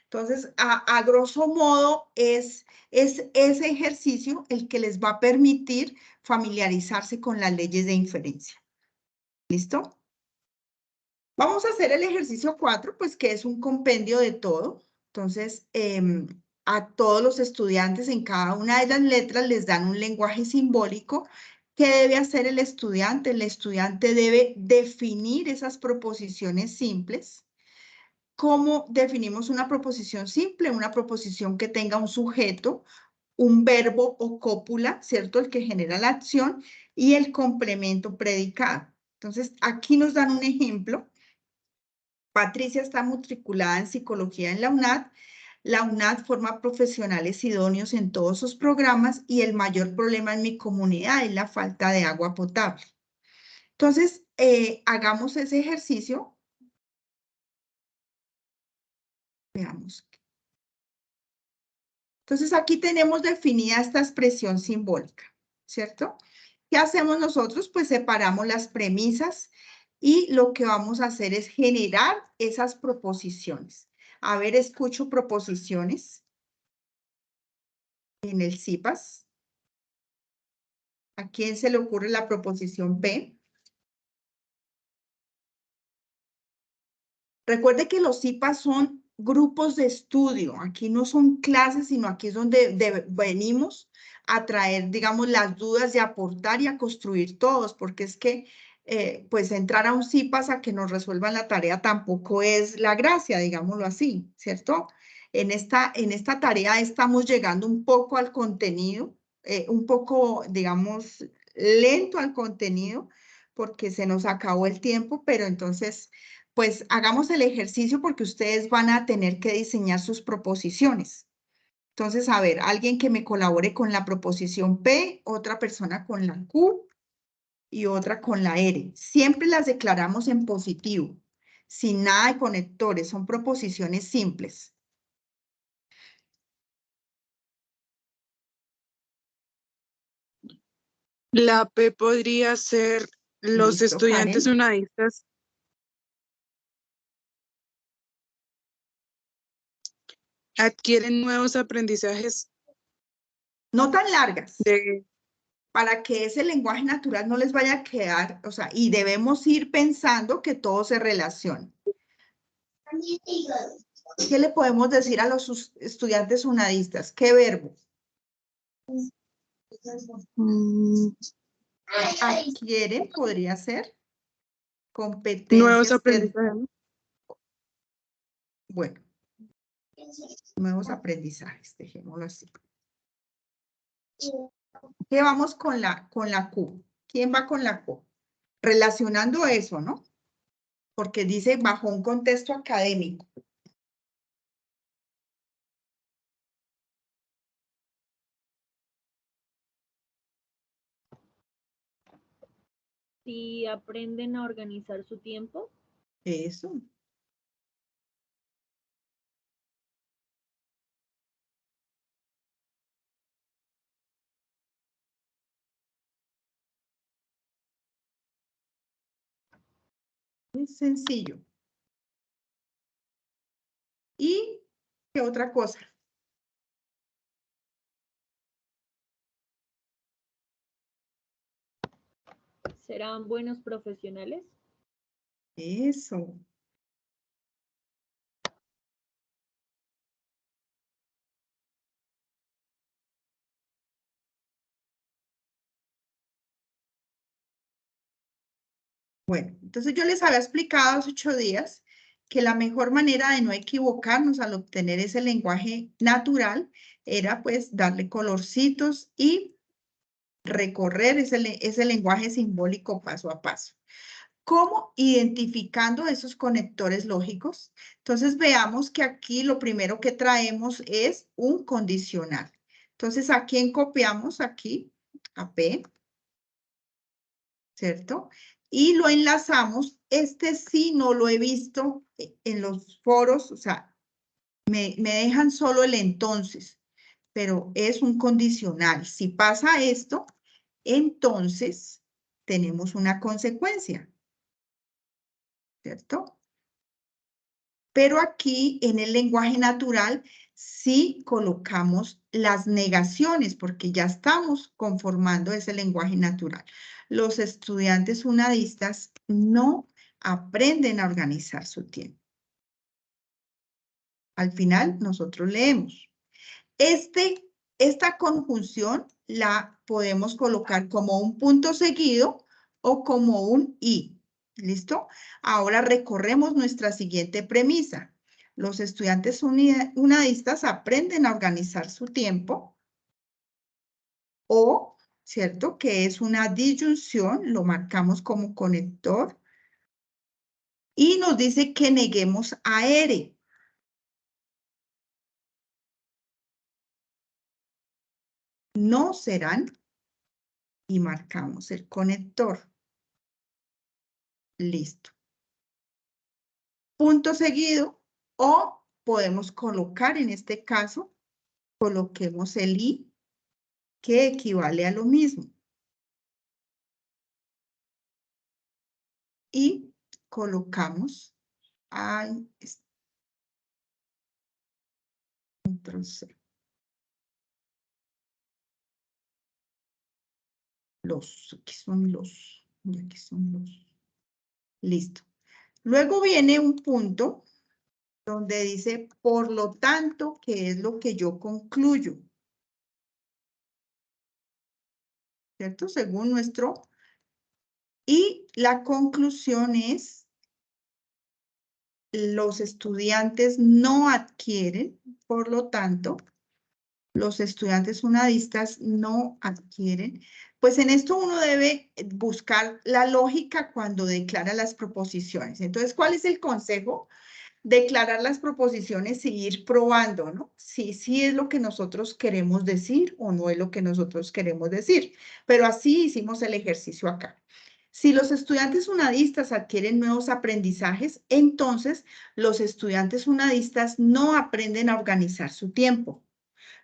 Entonces, a grosso modo, es ese ejercicio el que les va a permitir familiarizarse con las leyes de inferencia. ¿Listo? Vamos a hacer el ejercicio 4, pues que es un compendio de todo. Entonces, a todos los estudiantes en cada una de las letras les dan un lenguaje simbólico. ¿Qué debe hacer el estudiante? El estudiante debe definir esas proposiciones simples. ¿Cómo definimos una proposición simple? Una proposición que tenga un sujeto, un verbo o cópula, ¿cierto? El que genera la acción y el complemento predicado. Entonces, aquí nos dan un ejemplo. Patricia está matriculada en psicología en la UNAD. La UNAD forma profesionales idóneos en todos sus programas y el mayor problema en mi comunidad es la falta de agua potable. Entonces, hagamos ese ejercicio. Veamos. Entonces, aquí tenemos definida esta expresión simbólica, ¿cierto? ¿Qué hacemos nosotros? Pues separamos las premisas y lo que vamos a hacer es generar esas proposiciones. A ver, escucho proposiciones en el CIPAS. ¿A quién se le ocurre la proposición P? Recuerde que los CIPAS son grupos de estudio. Aquí no son clases, sino aquí es donde venimos a traer, digamos, las dudas y aportar y a construir todos, porque es que, pues, entrar a un CIPAS a que nos resuelvan la tarea tampoco es la gracia, digámoslo así, ¿cierto? En esta tarea estamos llegando un poco al contenido, un poco, digamos, lento al contenido, porque se nos acabó el tiempo, pero entonces pues hagamos el ejercicio porque ustedes van a tener que diseñar sus proposiciones. Entonces, a ver, alguien que me colabore con la proposición P, otra persona con la Q y otra con la R. Siempre las declaramos en positivo, sin nada de conectores, son proposiciones simples. La P podría ser los Listo, estudiantes Karen. unadistas adquieren nuevos aprendizajes No tan largas, de... para que ese lenguaje natural no les vaya a quedar, o sea, y debemos ir pensando que todo se relaciona. ¿Qué le podemos decir a los estudiantes unadistas? ¿Qué verbo? Adquieren, podría ser. nuevos Competencias de, aprendizajes. bueno, nuevos aprendizajes, dejémoslo así. ¿Qué vamos con la Q? ¿Quién va con la Q? Relacionando eso, ¿no? Porque dice bajo un contexto académico. Si aprenden a organizar su tiempo. Eso. Muy sencillo. ¿Y qué otra cosa? ¿Serán buenos profesionales? Eso. Bueno, entonces yo les había explicado hace 8 días que la mejor manera de no equivocarnos al obtener ese lenguaje natural era pues darle colorcitos y recorrer ese lenguaje simbólico paso a paso. ¿Cómo? Identificando esos conectores lógicos. Entonces veamos que aquí lo primero que traemos es un condicional. Entonces, ¿a quién copiamos? Aquí, a P, ¿cierto? Y lo enlazamos. Este sí no lo he visto en los foros, o sea, me dejan solo el entonces, pero es un condicional. Si pasa esto, entonces tenemos una consecuencia, ¿cierto? Pero aquí en el lenguaje natural sí colocamos las negaciones porque ya estamos conformando ese lenguaje natural. Los estudiantes unadistas no aprenden a organizar su tiempo. Al final nosotros leemos. Esta conjunción la podemos colocar como un punto seguido o como un y. ¿Listo? Ahora recorremos nuestra siguiente premisa. Los estudiantes unadistas aprenden a organizar su tiempo o, ¿cierto? Que es una disyunción, lo marcamos como conector y nos dice que neguemos a R. No serán y marcamos el conector. Listo. Punto seguido o podemos colocar en este caso, coloquemos el i que equivale a lo mismo. Y colocamos Control C. Aquí son los, y aquí son los. Listo. Luego viene un punto donde dice, por lo tanto, que es lo que yo concluyo. ¿Cierto? Según nuestro. Y la conclusión es, los estudiantes no adquieren, por lo tanto, los estudiantes unadistas no adquieren. Pues en esto uno debe buscar la lógica cuando declara las proposiciones. Entonces, ¿cuál es el consejo? Declarar las proposiciones y ir probando, ¿no? Si sí es lo que nosotros queremos decir o no es lo que nosotros queremos decir. Pero así hicimos el ejercicio acá. Si los estudiantes unadistas adquieren nuevos aprendizajes, entonces los estudiantes unadistas no aprenden a organizar su tiempo.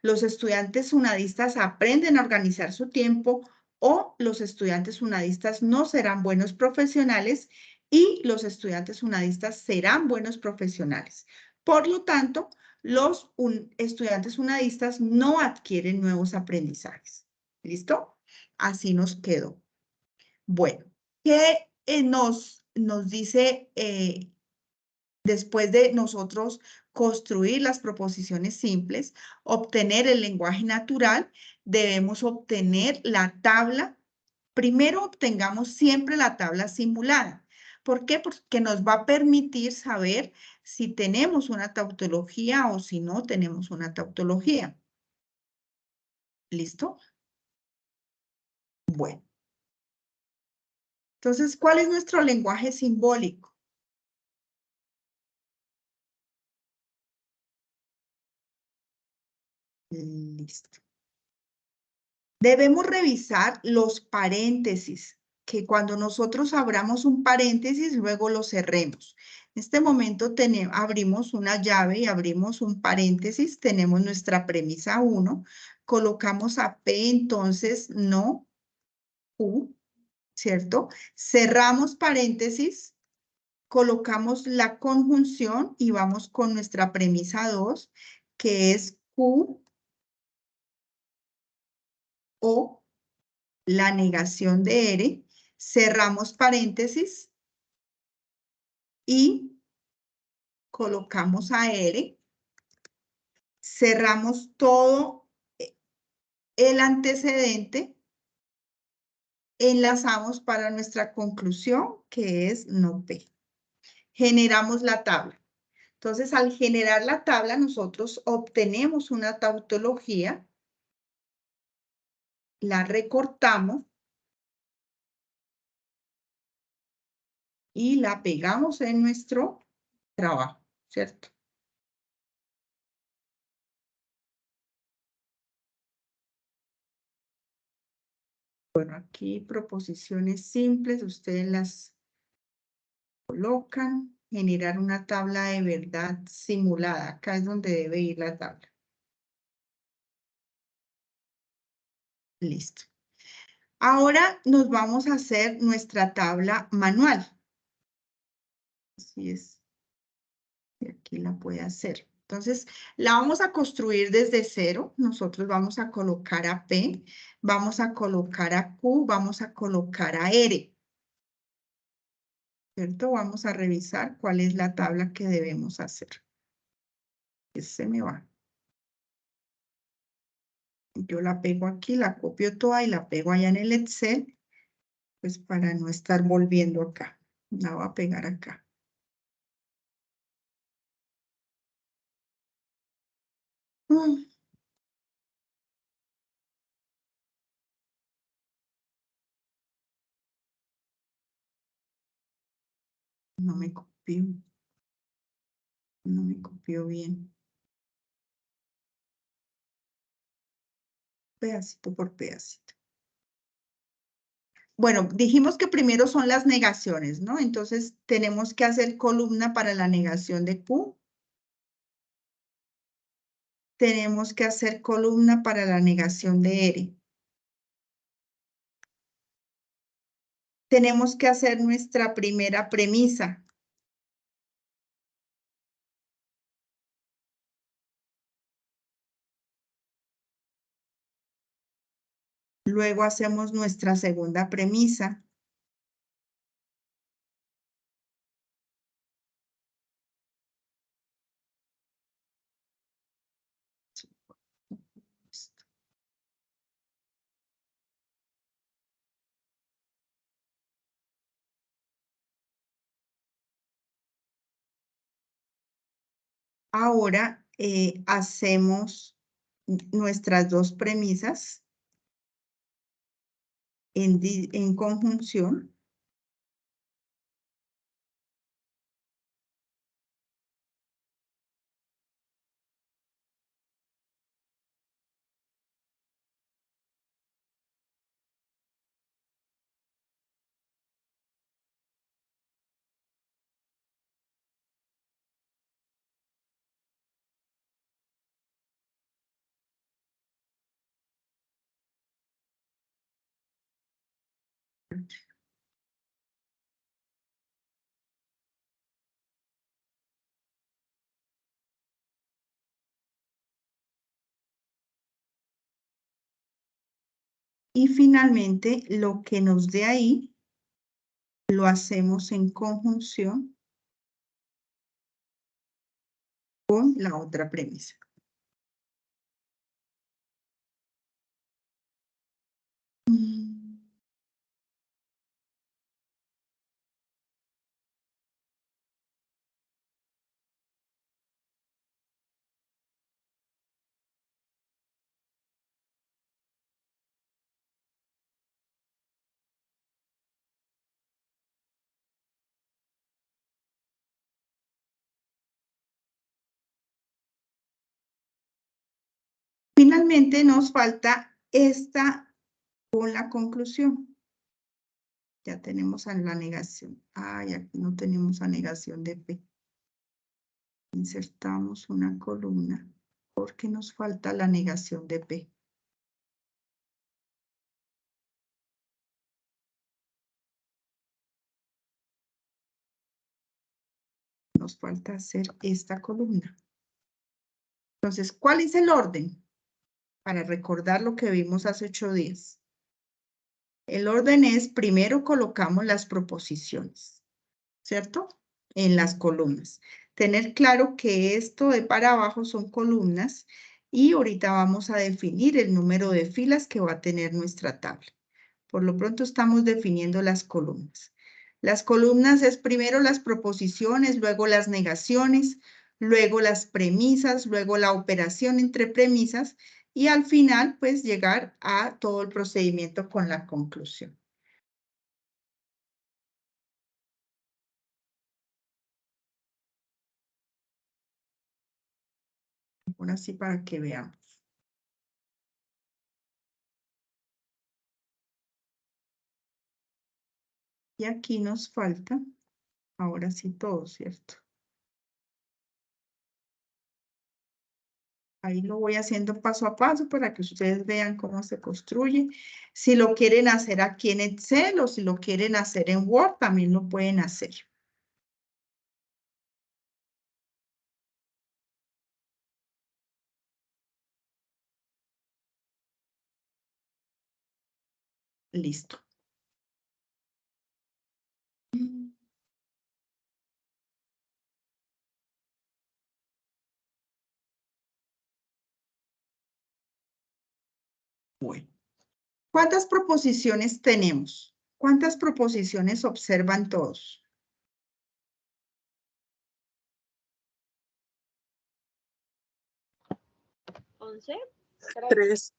Los estudiantes unadistas aprenden a organizar su tiempo o los estudiantes unadistas no serán buenos profesionales y los estudiantes unadistas serán buenos profesionales. Por lo tanto, los estudiantes unadistas no adquieren nuevos aprendizajes. ¿Listo? Así nos quedó. Bueno, ¿qué nos dice después de nosotros construir las proposiciones simples, obtener el lenguaje natural, debemos obtener la tabla? Primero obtengamos siempre la tabla simulada. ¿Por qué? Porque nos va a permitir saber si tenemos una tautología o si no tenemos una tautología. ¿Listo? Bueno. Entonces, ¿cuál es nuestro lenguaje simbólico? Listo. Debemos revisar los paréntesis, que cuando nosotros abramos un paréntesis, luego lo cerremos. En este momento abrimos una llave y abrimos un paréntesis, tenemos nuestra premisa 1, colocamos a P, entonces no, Q, ¿cierto? Cerramos paréntesis colocamos la conjunción y vamos con nuestra premisa 2, que es Q o la negación de R. Cerramos paréntesis y colocamos a R. Cerramos todo el antecedente. Enlazamos para nuestra conclusión, que es no P. Generamos la tabla. Entonces, al generar la tabla, nosotros obtenemos una tautología, la recortamos y la pegamos en nuestro trabajo, ¿cierto? Bueno, aquí proposiciones simples, ustedes las colocan, generar una tabla de verdad simulada. Acá es donde debe ir la tabla. Listo. Ahora nos vamos a hacer nuestra tabla manual. Así es. Y aquí la puede hacer. Entonces, la vamos a construir desde cero. Nosotros vamos a colocar a P, vamos a colocar a Q, vamos a colocar a R. ¿Cierto? Vamos a revisar cuál es la tabla que debemos hacer. Se me va. Yo la pego aquí, la copio toda y la pego allá en el Excel, pues para no estar volviendo acá. La voy a pegar acá. No me copió. No me copió bien. Pedacito por pedacito. Bueno, dijimos que primero son las negaciones, ¿no? Entonces tenemos que hacer columna para la negación de Q. Tenemos que hacer columna para la negación de R. Tenemos que hacer nuestra primera premisa. Luego hacemos nuestra segunda premisa. Ahora hacemos nuestras dos premisas en conjunción. Y finalmente, lo que nos dé ahí, lo hacemos en conjunción con la otra premisa. Finalmente nos falta esta con la conclusión. Ya tenemos a la negación. Ay, aquí no tenemos a negación de P. Insertamos una columna porque nos falta la negación de P. nos falta hacer esta columna. Entonces, ¿cuál es el orden? Para recordar lo que vimos hace 8 días. El orden es, primero colocamos las proposiciones, ¿cierto? En las columnas. Tener claro que esto de para abajo son columnas y ahorita vamos a definir el número de filas que va a tener nuestra tabla. Por lo pronto estamos definiendo las columnas. Las columnas es primero las proposiciones, luego las negaciones, luego las premisas, luego la operación entre premisas y al final pues llegar a todo el procedimiento con la conclusión. Ahora sí para que veamos. Y aquí nos falta, ahora sí todo, ¿cierto? Ahí lo voy haciendo paso a paso para que ustedes vean cómo se construye. Si lo quieren hacer aquí en Excel o si lo quieren hacer en Word, también lo pueden hacer. Listo. Bueno. ¿Cuántas proposiciones tenemos? ¿Cuántas proposiciones observan todos? 11. 3.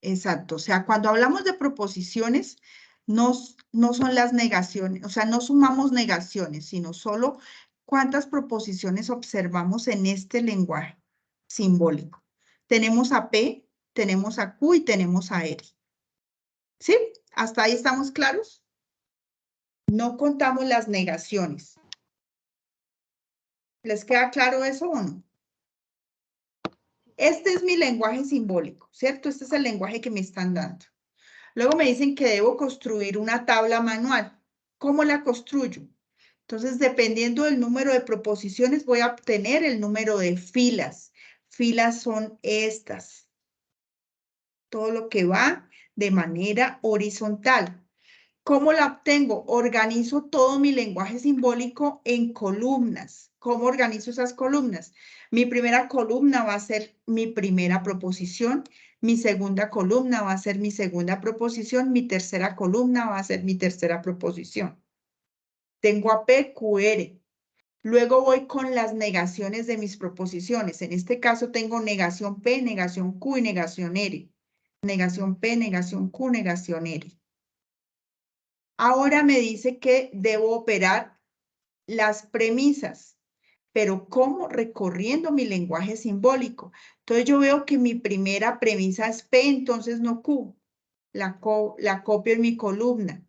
Exacto. O sea, cuando hablamos de proposiciones, no son las negaciones, o sea, no sumamos negaciones, sino solo cuántas proposiciones observamos en este lenguaje simbólico. Tenemos a P, tenemos a Q y tenemos a R. ¿Sí? ¿Hasta ahí estamos claros? No contamos las negaciones. ¿Les queda claro eso o no? Este es mi lenguaje simbólico, ¿cierto? Este es el lenguaje que me están dando. Luego me dicen que debo construir una tabla manual. ¿Cómo la construyo? Entonces, dependiendo del número de proposiciones, voy a obtener el número de filas. Filas son estas. Todo lo que va de manera horizontal. ¿Cómo la obtengo? Organizo todo mi lenguaje simbólico en columnas. ¿Cómo organizo esas columnas? Mi primera columna va a ser mi primera proposición, mi segunda columna va a ser mi segunda proposición, mi tercera columna va a ser mi tercera proposición. Tengo a P, Q, R. Luego voy con las negaciones de mis proposiciones. En este caso tengo negación P, negación Q y negación R. Negación P, negación Q, negación R. Ahora me dice que debo operar las premisas, pero ¿cómo? Recorriendo mi lenguaje simbólico. Entonces yo veo que mi primera premisa es P, entonces no Q. La copio en mi columna.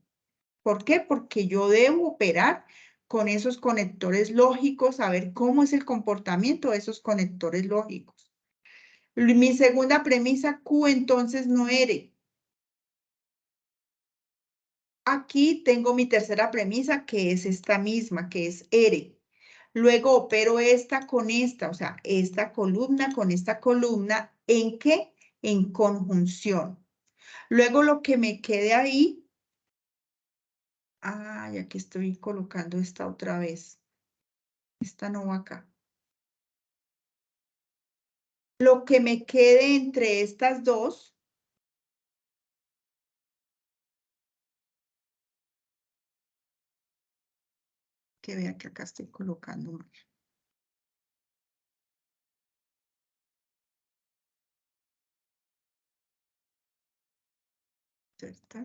¿Por qué? Porque yo debo operar con esos conectores lógicos, saber cómo es el comportamiento de esos conectores lógicos. Mi segunda premisa, Q, entonces no R. Aquí tengo mi tercera premisa, que es esta misma, que es R. Luego opero esta con esta, o sea, esta columna con esta columna, ¿en qué? En conjunción. Luego lo que me quede ahí, ya que estoy colocando esta otra vez. Esta no va acá. Lo que me quede entre estas dos, que vea que acá estoy colocando mal. ¿Cierto?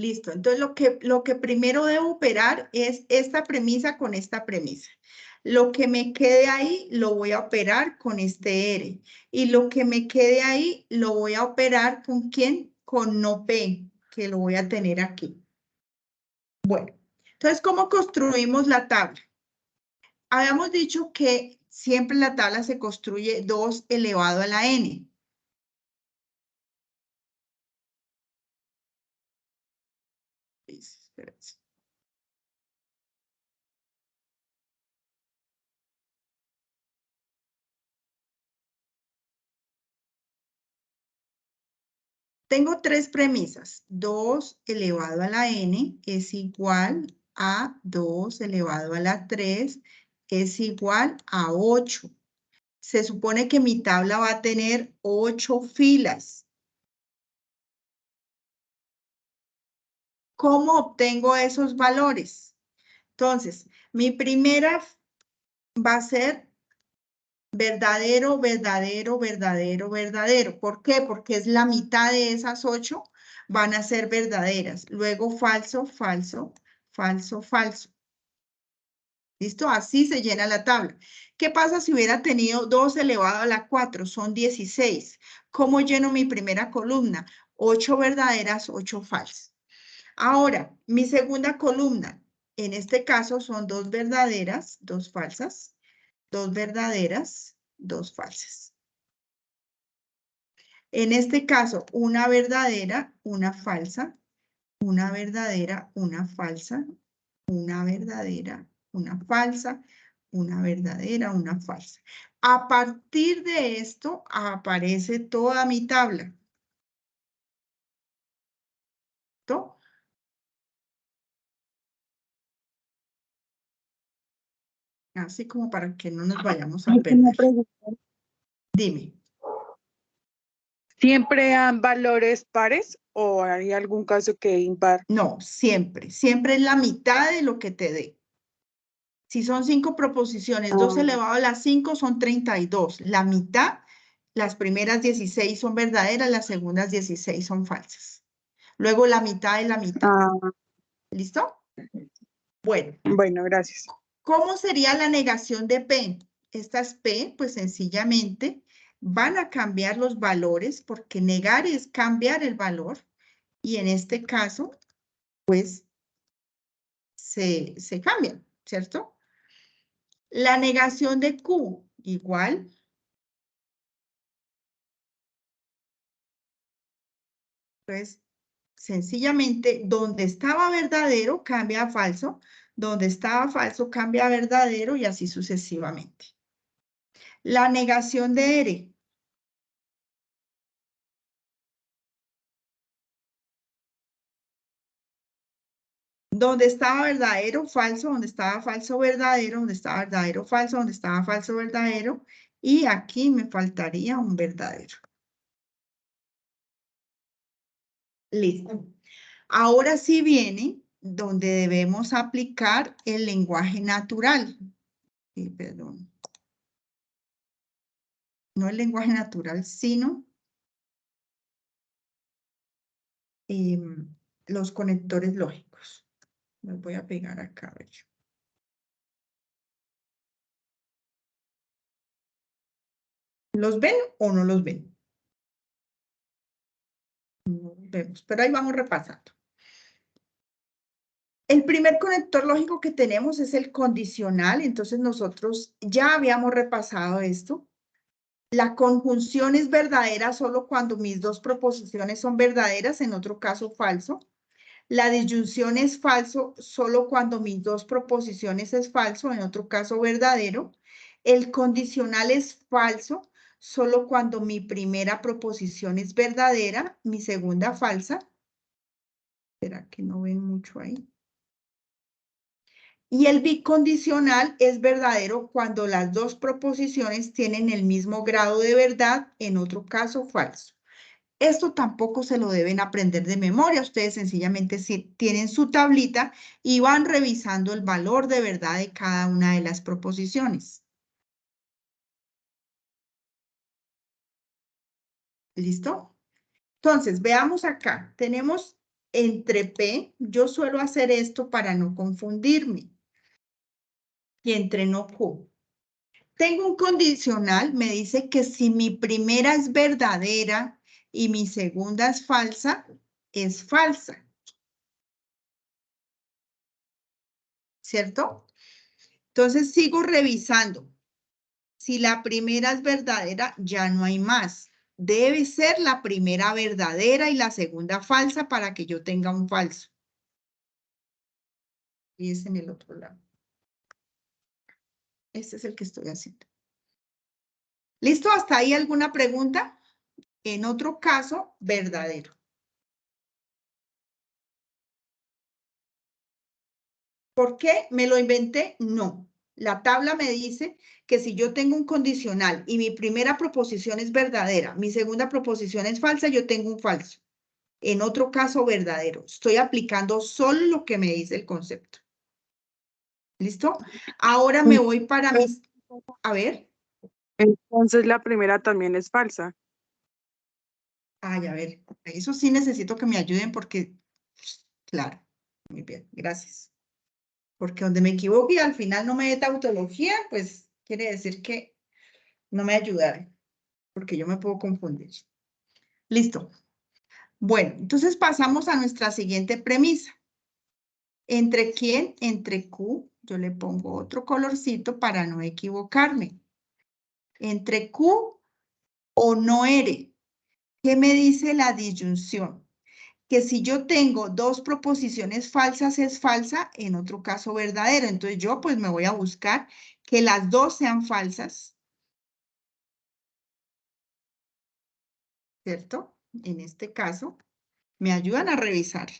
Listo. Entonces, lo que primero debo operar es esta premisa con esta premisa. Lo que me quede ahí lo voy a operar con este R. Y lo que me quede ahí lo voy a operar ¿con quién? Con no P, que lo voy a tener aquí. Bueno, entonces, ¿cómo construimos la tabla? Habíamos dicho que siempre la tabla se construye 2 elevado a la n. Espérense. Tengo tres premisas. 2 elevado a la n es igual a 2 elevado a la 3 es igual a 8. Se supone que mi tabla va a tener 8 filas. ¿Cómo obtengo esos valores? Entonces, mi primera va a ser verdadero, verdadero, verdadero, verdadero. ¿Por qué? Porque es la mitad de esas 8 van a ser verdaderas. Luego falso, falso, falso, falso. ¿Listo? Así se llena la tabla. ¿Qué pasa si hubiera tenido 2 elevado a la 4? Son 16. ¿Cómo lleno mi primera columna? 8 verdaderas, 8 falsas. Ahora, mi segunda columna, en este caso son 2 verdaderas, 2 falsas, 2 verdaderas, 2 falsas. En este caso, una verdadera, una falsa, una verdadera, una falsa, una verdadera, una falsa, una verdadera, una falsa. A partir de esto aparece toda mi tabla. ¿Listo? Así como para que no nos vayamos a perder. Dime. ¿Siempre dan valores pares o hay algún caso que impar? No, siempre. Siempre es la mitad de lo que te dé. Si son 5 proposiciones, 2 elevado a las 5 son 32. La mitad, las primeras 16 son verdaderas, las segundas 16 son falsas. Luego la mitad y la mitad. ¿Listo? Bueno, Bueno, gracias. ¿cómo sería la negación de P? Estas P, pues sencillamente van a cambiar los valores porque negar es cambiar el valor. Y en este caso, pues se cambian, ¿cierto? La negación de Q, igual. Pues sencillamente, donde estaba verdadero cambia a falso, donde estaba falso cambia a verdadero y así sucesivamente. La negación de R. Donde estaba verdadero, falso, donde estaba falso, verdadero, donde estaba verdadero, falso, donde estaba falso, verdadero. Y aquí me faltaría un verdadero. Listo. Ahora sí viene donde debemos aplicar el lenguaje natural. Perdón. No el lenguaje natural, sino los conectores lógicos. Los voy a pegar acá, a ver. ¿Los ven o no los ven? No los vemos, pero ahí vamos repasando. El primer conector lógico que tenemos es el condicional, entonces nosotros ya habíamos repasado esto. La conjunción es verdadera solo cuando mis dos proposiciones son verdaderas, en otro caso falso. La disyunción es falso solo cuando mis dos proposiciones es falso, en otro caso verdadero. El condicional es falso solo cuando mi primera proposición es verdadera, mi segunda falsa. ¿Será que no ven mucho ahí? Y el bicondicional es verdadero cuando las dos proposiciones tienen el mismo grado de verdad, en otro caso falso. Esto tampoco se lo deben aprender de memoria. Ustedes sencillamente tienen su tablita y van revisando el valor de verdad de cada una de las proposiciones. ¿Listo? Entonces, veamos acá. Tenemos entre P, yo suelo hacer esto para no confundirme. Y entre no Q. Tengo un condicional, me dice que si mi primera es verdadera y mi segunda es falsa, es falsa. ¿Cierto? Entonces sigo revisando. Si la primera es verdadera, ya no hay más. Debe ser la primera verdadera y la segunda falsa para que yo tenga un falso. Y es en el otro lado. Este es el que estoy haciendo. ¿Listo? ¿Hasta ahí alguna pregunta? En otro caso, verdadero. ¿Por qué? ¿Me lo inventé? No. La tabla me dice que si yo tengo un condicional y mi primera proposición es verdadera, mi segunda proposición es falsa, yo tengo un falso. En otro caso, verdadero. Estoy aplicando solo lo que me dice el concepto. ¿Listo? Ahora me voy para mis... A ver. Entonces la primera también es falsa. Ay, a ver. Eso sí necesito que me ayuden porque... Claro. Muy bien. Gracias. Porque donde me equivoque y al final no me dé tautología, pues quiere decir que no me ayudaron. Porque yo me puedo confundir. Listo. Bueno, entonces pasamos a nuestra siguiente premisa. ¿Entre quién? Entre Q. Yo le pongo otro colorcito para no equivocarme. Entre Q o no R. ¿Qué me dice la disyunción? Que si yo tengo dos proposiciones falsas es falsa, en otro caso verdadero. Entonces yo pues me voy a buscar que las dos sean falsas. ¿Cierto? En este caso, me ayudan a revisar.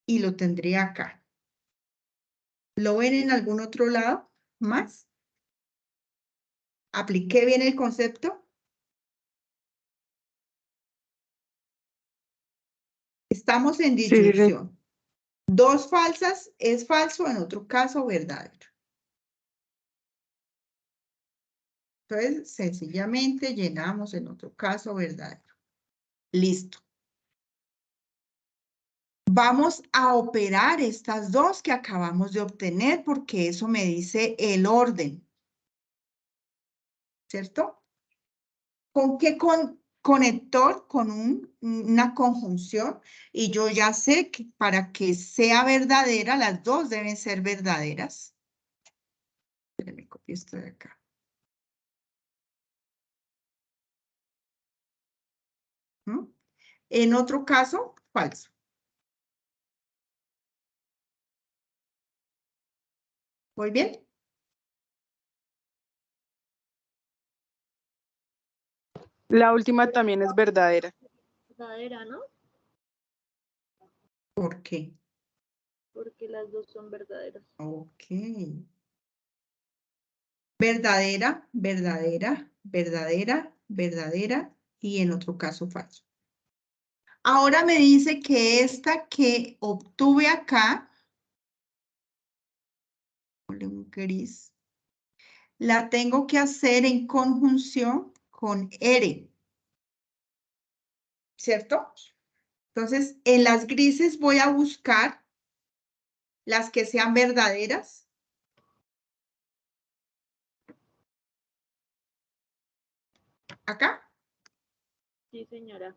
Y lo tendría acá. ¿Lo ven en algún otro lado más? ¿Apliqué bien el concepto? Estamos en Sí, sí, sí. disyunción. Dos falsas es falso, en otro caso verdadero. Entonces, sencillamente llenamos en otro caso verdadero. Listo. Vamos a operar estas dos que acabamos de obtener porque eso me dice el orden. ¿Cierto? ¿Con qué conector? Con una conjunción. Y yo ya sé que para que sea verdadera, las dos deben ser verdaderas. Me copio esto de acá. ¿Mm? En otro caso, falso. ¿Muy bien? La última también es verdadera. Verdadera, ¿no? ¿Por qué? Porque las dos son verdaderas. Ok. Verdadera, verdadera, verdadera, verdadera y en otro caso falso. Ahora me dice que esta que obtuve acá, ponle un gris, la tengo que hacer en conjunción con R. ¿Cierto? Entonces, en las grises voy a buscar las que sean verdaderas. Acá. Sí, señora.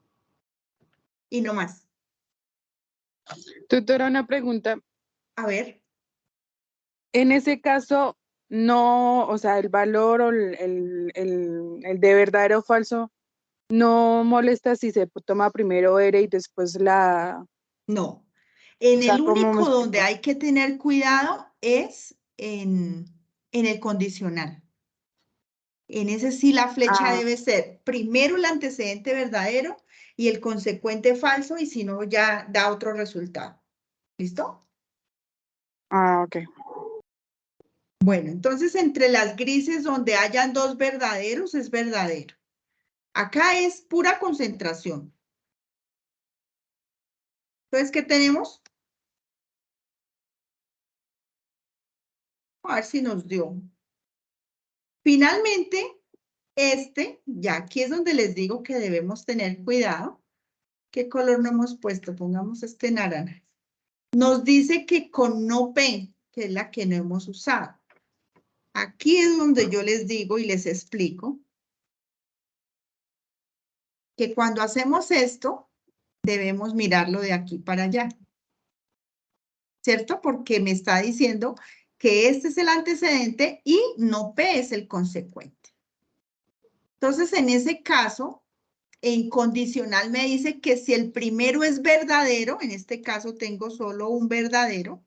Y no más. Tutora, una pregunta. A ver. En ese caso, no, o sea, el valor o el de verdadero o falso no molesta si se toma primero R y después la... No. En O sea, el ¿cómo me único donde explico? hay que tener cuidado es en el condicional. En ese sí la flecha Ah, debe ser primero el antecedente verdadero y el consecuente falso, y si no ya da otro resultado. ¿Listo? ok. Bueno, entonces entre las grises donde hayan dos verdaderos es verdadero. Acá es pura concentración. Entonces, ¿qué tenemos? A ver si nos dio. Finalmente, ya aquí es donde les digo que debemos tener cuidado. ¿Qué color no hemos puesto? Pongamos este naranja. Nos dice que con no P, que es la que no hemos usado. Aquí es donde yo les digo y les explico que cuando hacemos esto, debemos mirarlo de aquí para allá. ¿Cierto? Porque me está diciendo que este es el antecedente y no P es el consecuente. Entonces, en ese caso, en condicional me dice que si el primero es verdadero, en este caso tengo solo un verdadero,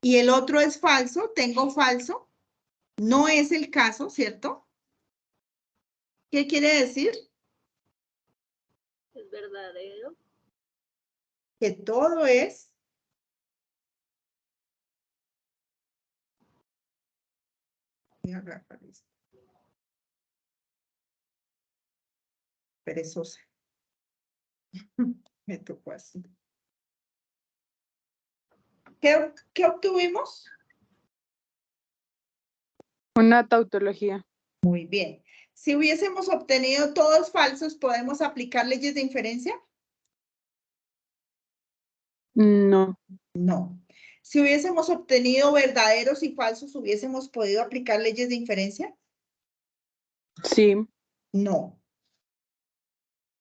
y el otro es falso, tengo falso, no es el caso, ¿cierto? ¿Qué quiere decir? Es verdadero. Que todo es perezosa. Me tocó así. ¿Qué obtuvimos? Una tautología. Muy bien. Si hubiésemos obtenido todos falsos, ¿podemos aplicar leyes de inferencia? No. No. Si hubiésemos obtenido verdaderos y falsos, ¿hubiésemos podido aplicar leyes de inferencia? Sí. No.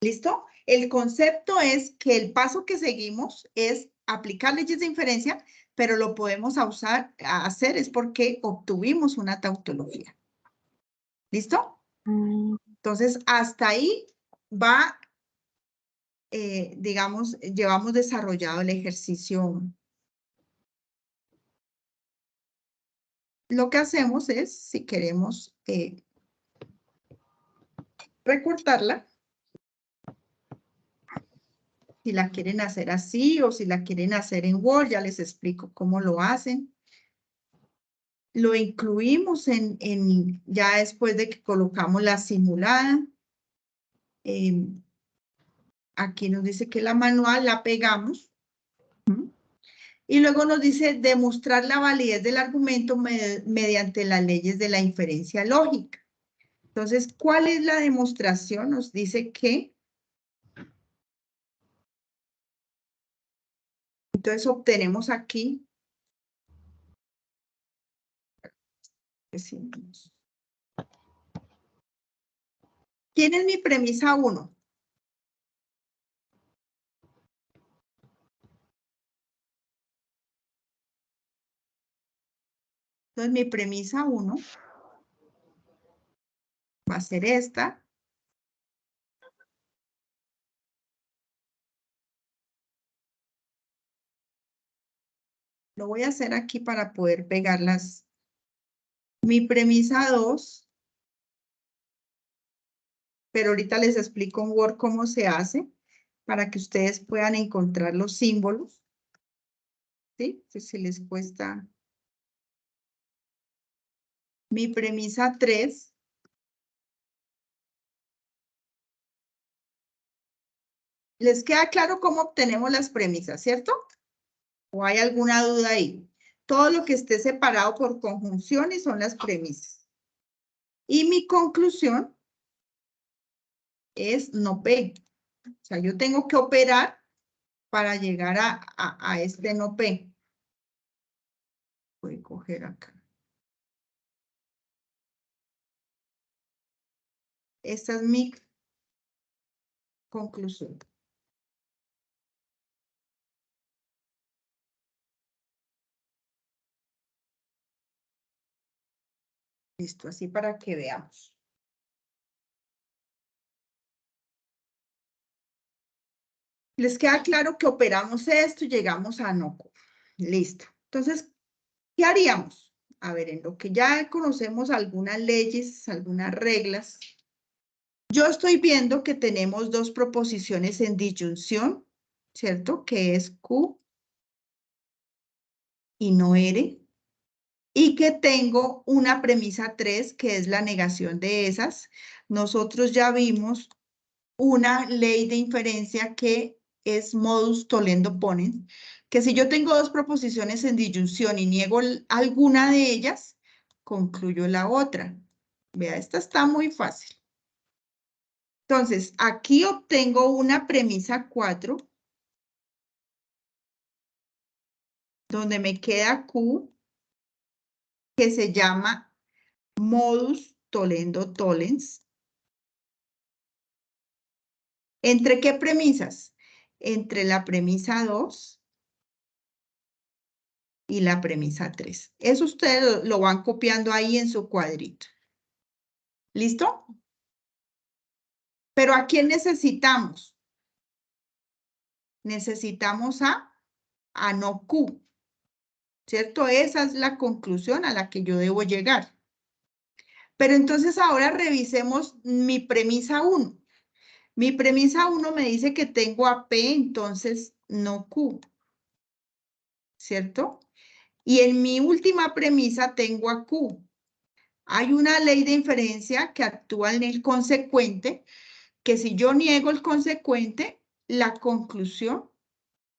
¿Listo? El concepto es que el paso que seguimos es aplicar leyes de inferencia, pero lo podemos hacer es porque obtuvimos una tautología. ¿Listo? Entonces, hasta ahí va, digamos, llevamos desarrollado el ejercicio. Lo que hacemos es, si queremos recortarla, si la quieren hacer así o si la quieren hacer en Word, ya les explico cómo lo hacen. Lo incluimos ya después de que colocamos la simulada. Aquí nos dice que la manual la pegamos. Y luego nos dice demostrar la validez del argumento mediante las leyes de la inferencia lógica. Entonces, ¿cuál es la demostración? Nos dice que entonces obtenemos aquí. ¿Quién es mi premisa 1? Entonces, mi premisa 1 va a ser esta. Lo voy a hacer aquí para poder pegarlas. Mi premisa 2, pero ahorita les explico en Word cómo se hace para que ustedes puedan encontrar los símbolos. ¿Sí? Si les cuesta. Mi premisa 3. ¿Les queda claro cómo obtenemos las premisas, cierto? ¿O hay alguna duda ahí? Todo lo que esté separado por conjunciones son las premisas. Y mi conclusión es no P. O sea, yo tengo que operar para llegar a este no P. Voy a coger acá. Esta es mi conclusión. Listo, así para que veamos. ¿Les queda claro que operamos esto y llegamos a no? Listo. Entonces, ¿qué haríamos? A ver, en lo que ya conocemos algunas leyes, algunas reglas. Yo estoy viendo que tenemos dos proposiciones en disyunción, ¿cierto? Que es Q y no R. Y que tengo una premisa 3, que es la negación de esas. Nosotros ya vimos una ley de inferencia que es modus tollendo ponens, que si yo tengo dos proposiciones en disyunción y niego alguna de ellas, concluyo la otra. Vea, esta está muy fácil. Entonces, aquí obtengo una premisa 4, donde me queda Q, que se llama modus tollendo tollens. ¿Entre qué premisas? Entre la premisa 2 y la premisa 3. Eso ustedes lo van copiando ahí en su cuadrito. ¿Listo? Pero ¿a quién necesitamos? Necesitamos a no Q, ¿cierto? Esa es la conclusión a la que yo debo llegar. Pero entonces ahora revisemos mi premisa 1. Mi premisa 1 me dice que tengo a P, entonces no Q, ¿cierto? Y en mi última premisa tengo a Q. Hay una ley de inferencia que actúa en el consecuente, que si yo niego el consecuente, la conclusión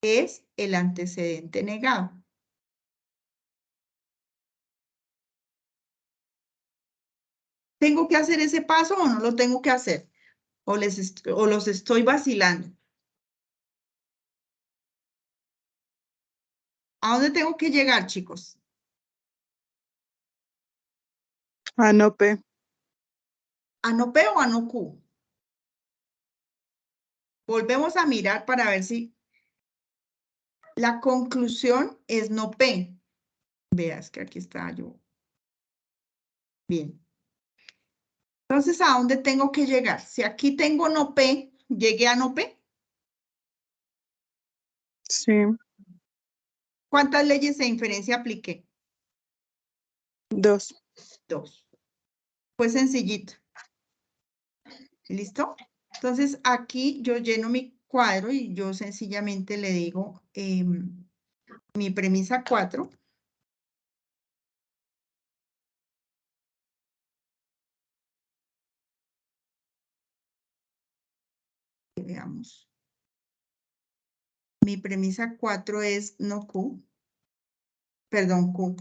es el antecedente negado. ¿Tengo que hacer ese paso o no lo tengo que hacer? ¿O los estoy vacilando? ¿A dónde tengo que llegar, chicos? A no P. ¿A no P o a no Q? Volvemos a mirar para ver si la conclusión es no P. Veas que aquí está yo. Bien. Entonces, ¿a dónde tengo que llegar? Si aquí tengo no P, ¿llegué a no P? Sí. ¿Cuántas leyes de inferencia apliqué? 2. 2. Pues sencillito. ¿Listo? Entonces, aquí yo lleno mi cuadro y yo sencillamente le digo mi premisa 4. Veamos. Mi premisa 4 es no Q. Perdón, Q.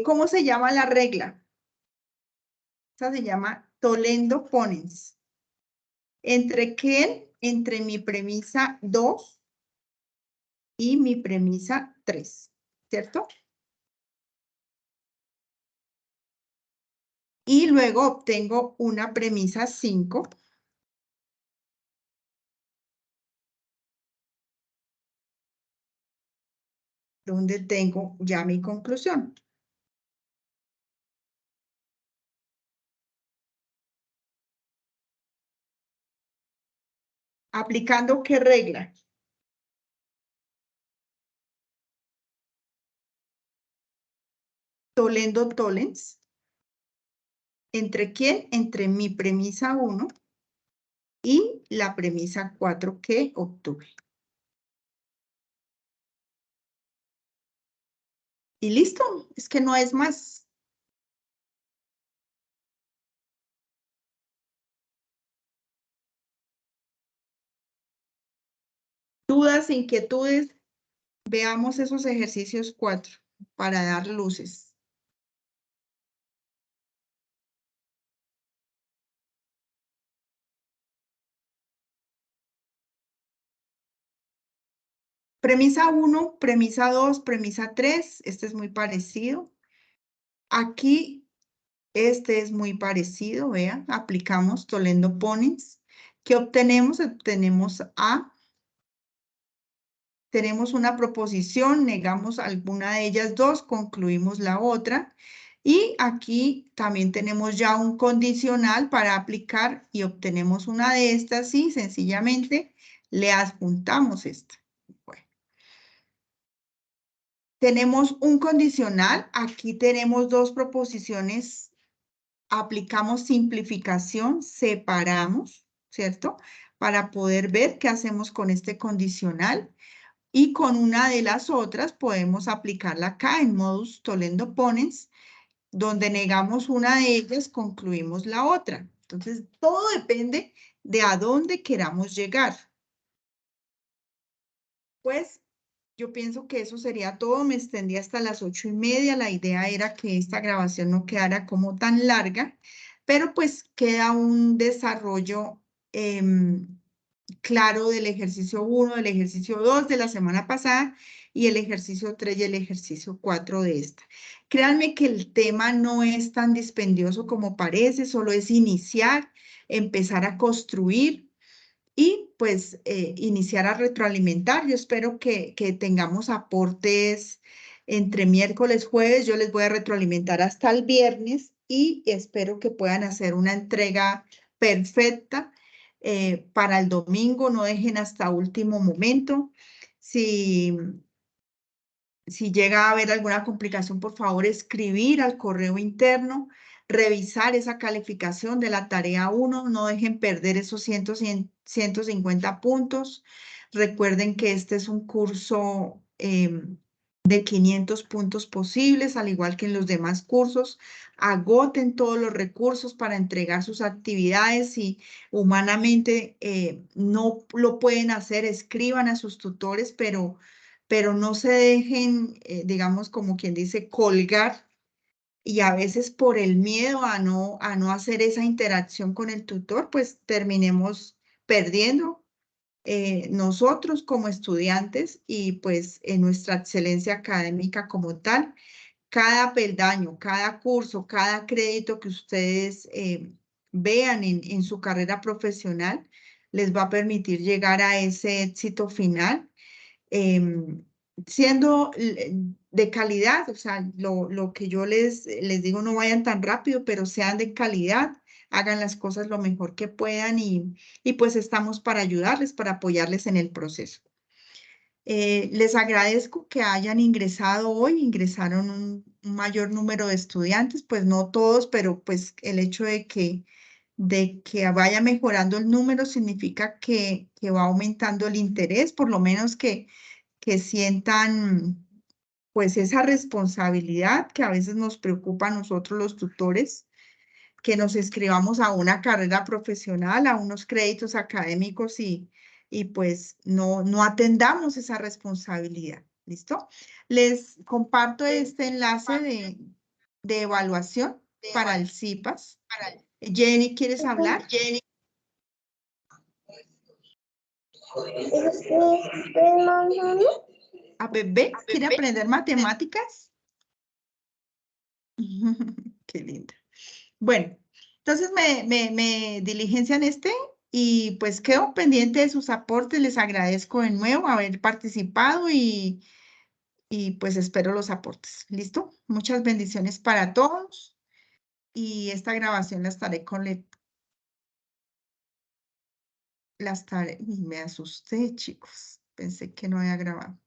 ¿Cómo se llama la regla? Esta se llama Tollendo Ponens. ¿Entre qué? Entre mi premisa 2 y mi premisa 3, ¿cierto? Y luego obtengo una premisa 5. Donde tengo ya mi conclusión. ¿Aplicando qué regla? Tollendo tollens. ¿Entre quién? Entre mi premisa 1 y la premisa 4 que obtuve. Y listo, es que no es más. ¿Dudas, inquietudes? Veamos esos ejercicios 4 para dar luces. Premisa 1, premisa 2, premisa 3. Este es muy parecido. Aquí, este es muy parecido. Vean, aplicamos Tollendo Ponens. ¿Qué obtenemos? Obtenemos A. Tenemos una proposición, negamos alguna de ellas dos, concluimos la otra. Y aquí también tenemos ya un condicional para aplicar y obtenemos una de estas y sencillamente le adjuntamos esta. Bueno. Tenemos un condicional, aquí tenemos dos proposiciones, aplicamos simplificación, separamos, ¿cierto? Para poder ver qué hacemos con este condicional. Y con una de las otras podemos aplicarla acá en modus tollendo ponens, donde negamos una de ellas, concluimos la otra. Entonces, todo depende de a dónde queramos llegar. Pues, Yo pienso que eso sería todo. Me extendí hasta las 8:30. La idea era que esta grabación no quedara como tan larga, pero pues queda un desarrollo claro del ejercicio 1, del ejercicio 2 de la semana pasada y el ejercicio 3 y el ejercicio 4 de esta. Créanme que el tema no es tan dispendioso como parece, solo es iniciar, empezar a construir y pues iniciar a retroalimentar. Yo espero que tengamos aportes entre miércoles, jueves. Yo les voy a retroalimentar hasta el viernes y espero que puedan hacer una entrega perfecta para el domingo. No dejen hasta último momento. Si llega a haber alguna complicación, por favor, escribir al correo interno, revisar esa calificación de la tarea 1, no dejen perder esos 150 puntos. Recuerden que este es un curso de 500 puntos posibles, al igual que en los demás cursos. Agoten todos los recursos para entregar sus actividades. Si humanamente no lo pueden hacer, escriban a sus tutores, pero no se dejen, digamos, como quien dice, colgar, y a veces por el miedo a no hacer esa interacción con el tutor, pues terminemos perdiendo nosotros como estudiantes y pues en nuestra excelencia académica como tal. Cada peldaño, cada curso, cada crédito que ustedes vean en su carrera profesional les va a permitir llegar a ese éxito final siendo de calidad. O sea, lo que yo les digo, no vayan tan rápido, pero sean de calidad, hagan las cosas lo mejor que puedan y pues estamos para ayudarles, para apoyarles en el proceso. Les agradezco que hayan ingresado hoy. Ingresaron un mayor número de estudiantes, pues no todos, pero pues el hecho de que vaya mejorando el número significa que va aumentando el interés, por lo menos que sientan pues esa responsabilidad que a veces nos preocupa a nosotros los tutores, que nos inscribamos a una carrera profesional, a unos créditos académicos y pues no atendamos esa responsabilidad. ¿Listo? Les comparto este enlace de evaluación para el CIPAS. Jenny, ¿quieres hablar? Jenny. ¿A bebé? ¿Quiere aprender matemáticas? Qué lindo. Bueno, entonces me diligencian y pues quedo pendiente de sus aportes. Les agradezco de nuevo haber participado y pues espero los aportes. ¿Listo? Muchas bendiciones para todos y esta grabación la estaré Uy, me asusté, chicos. Pensé que no había grabado.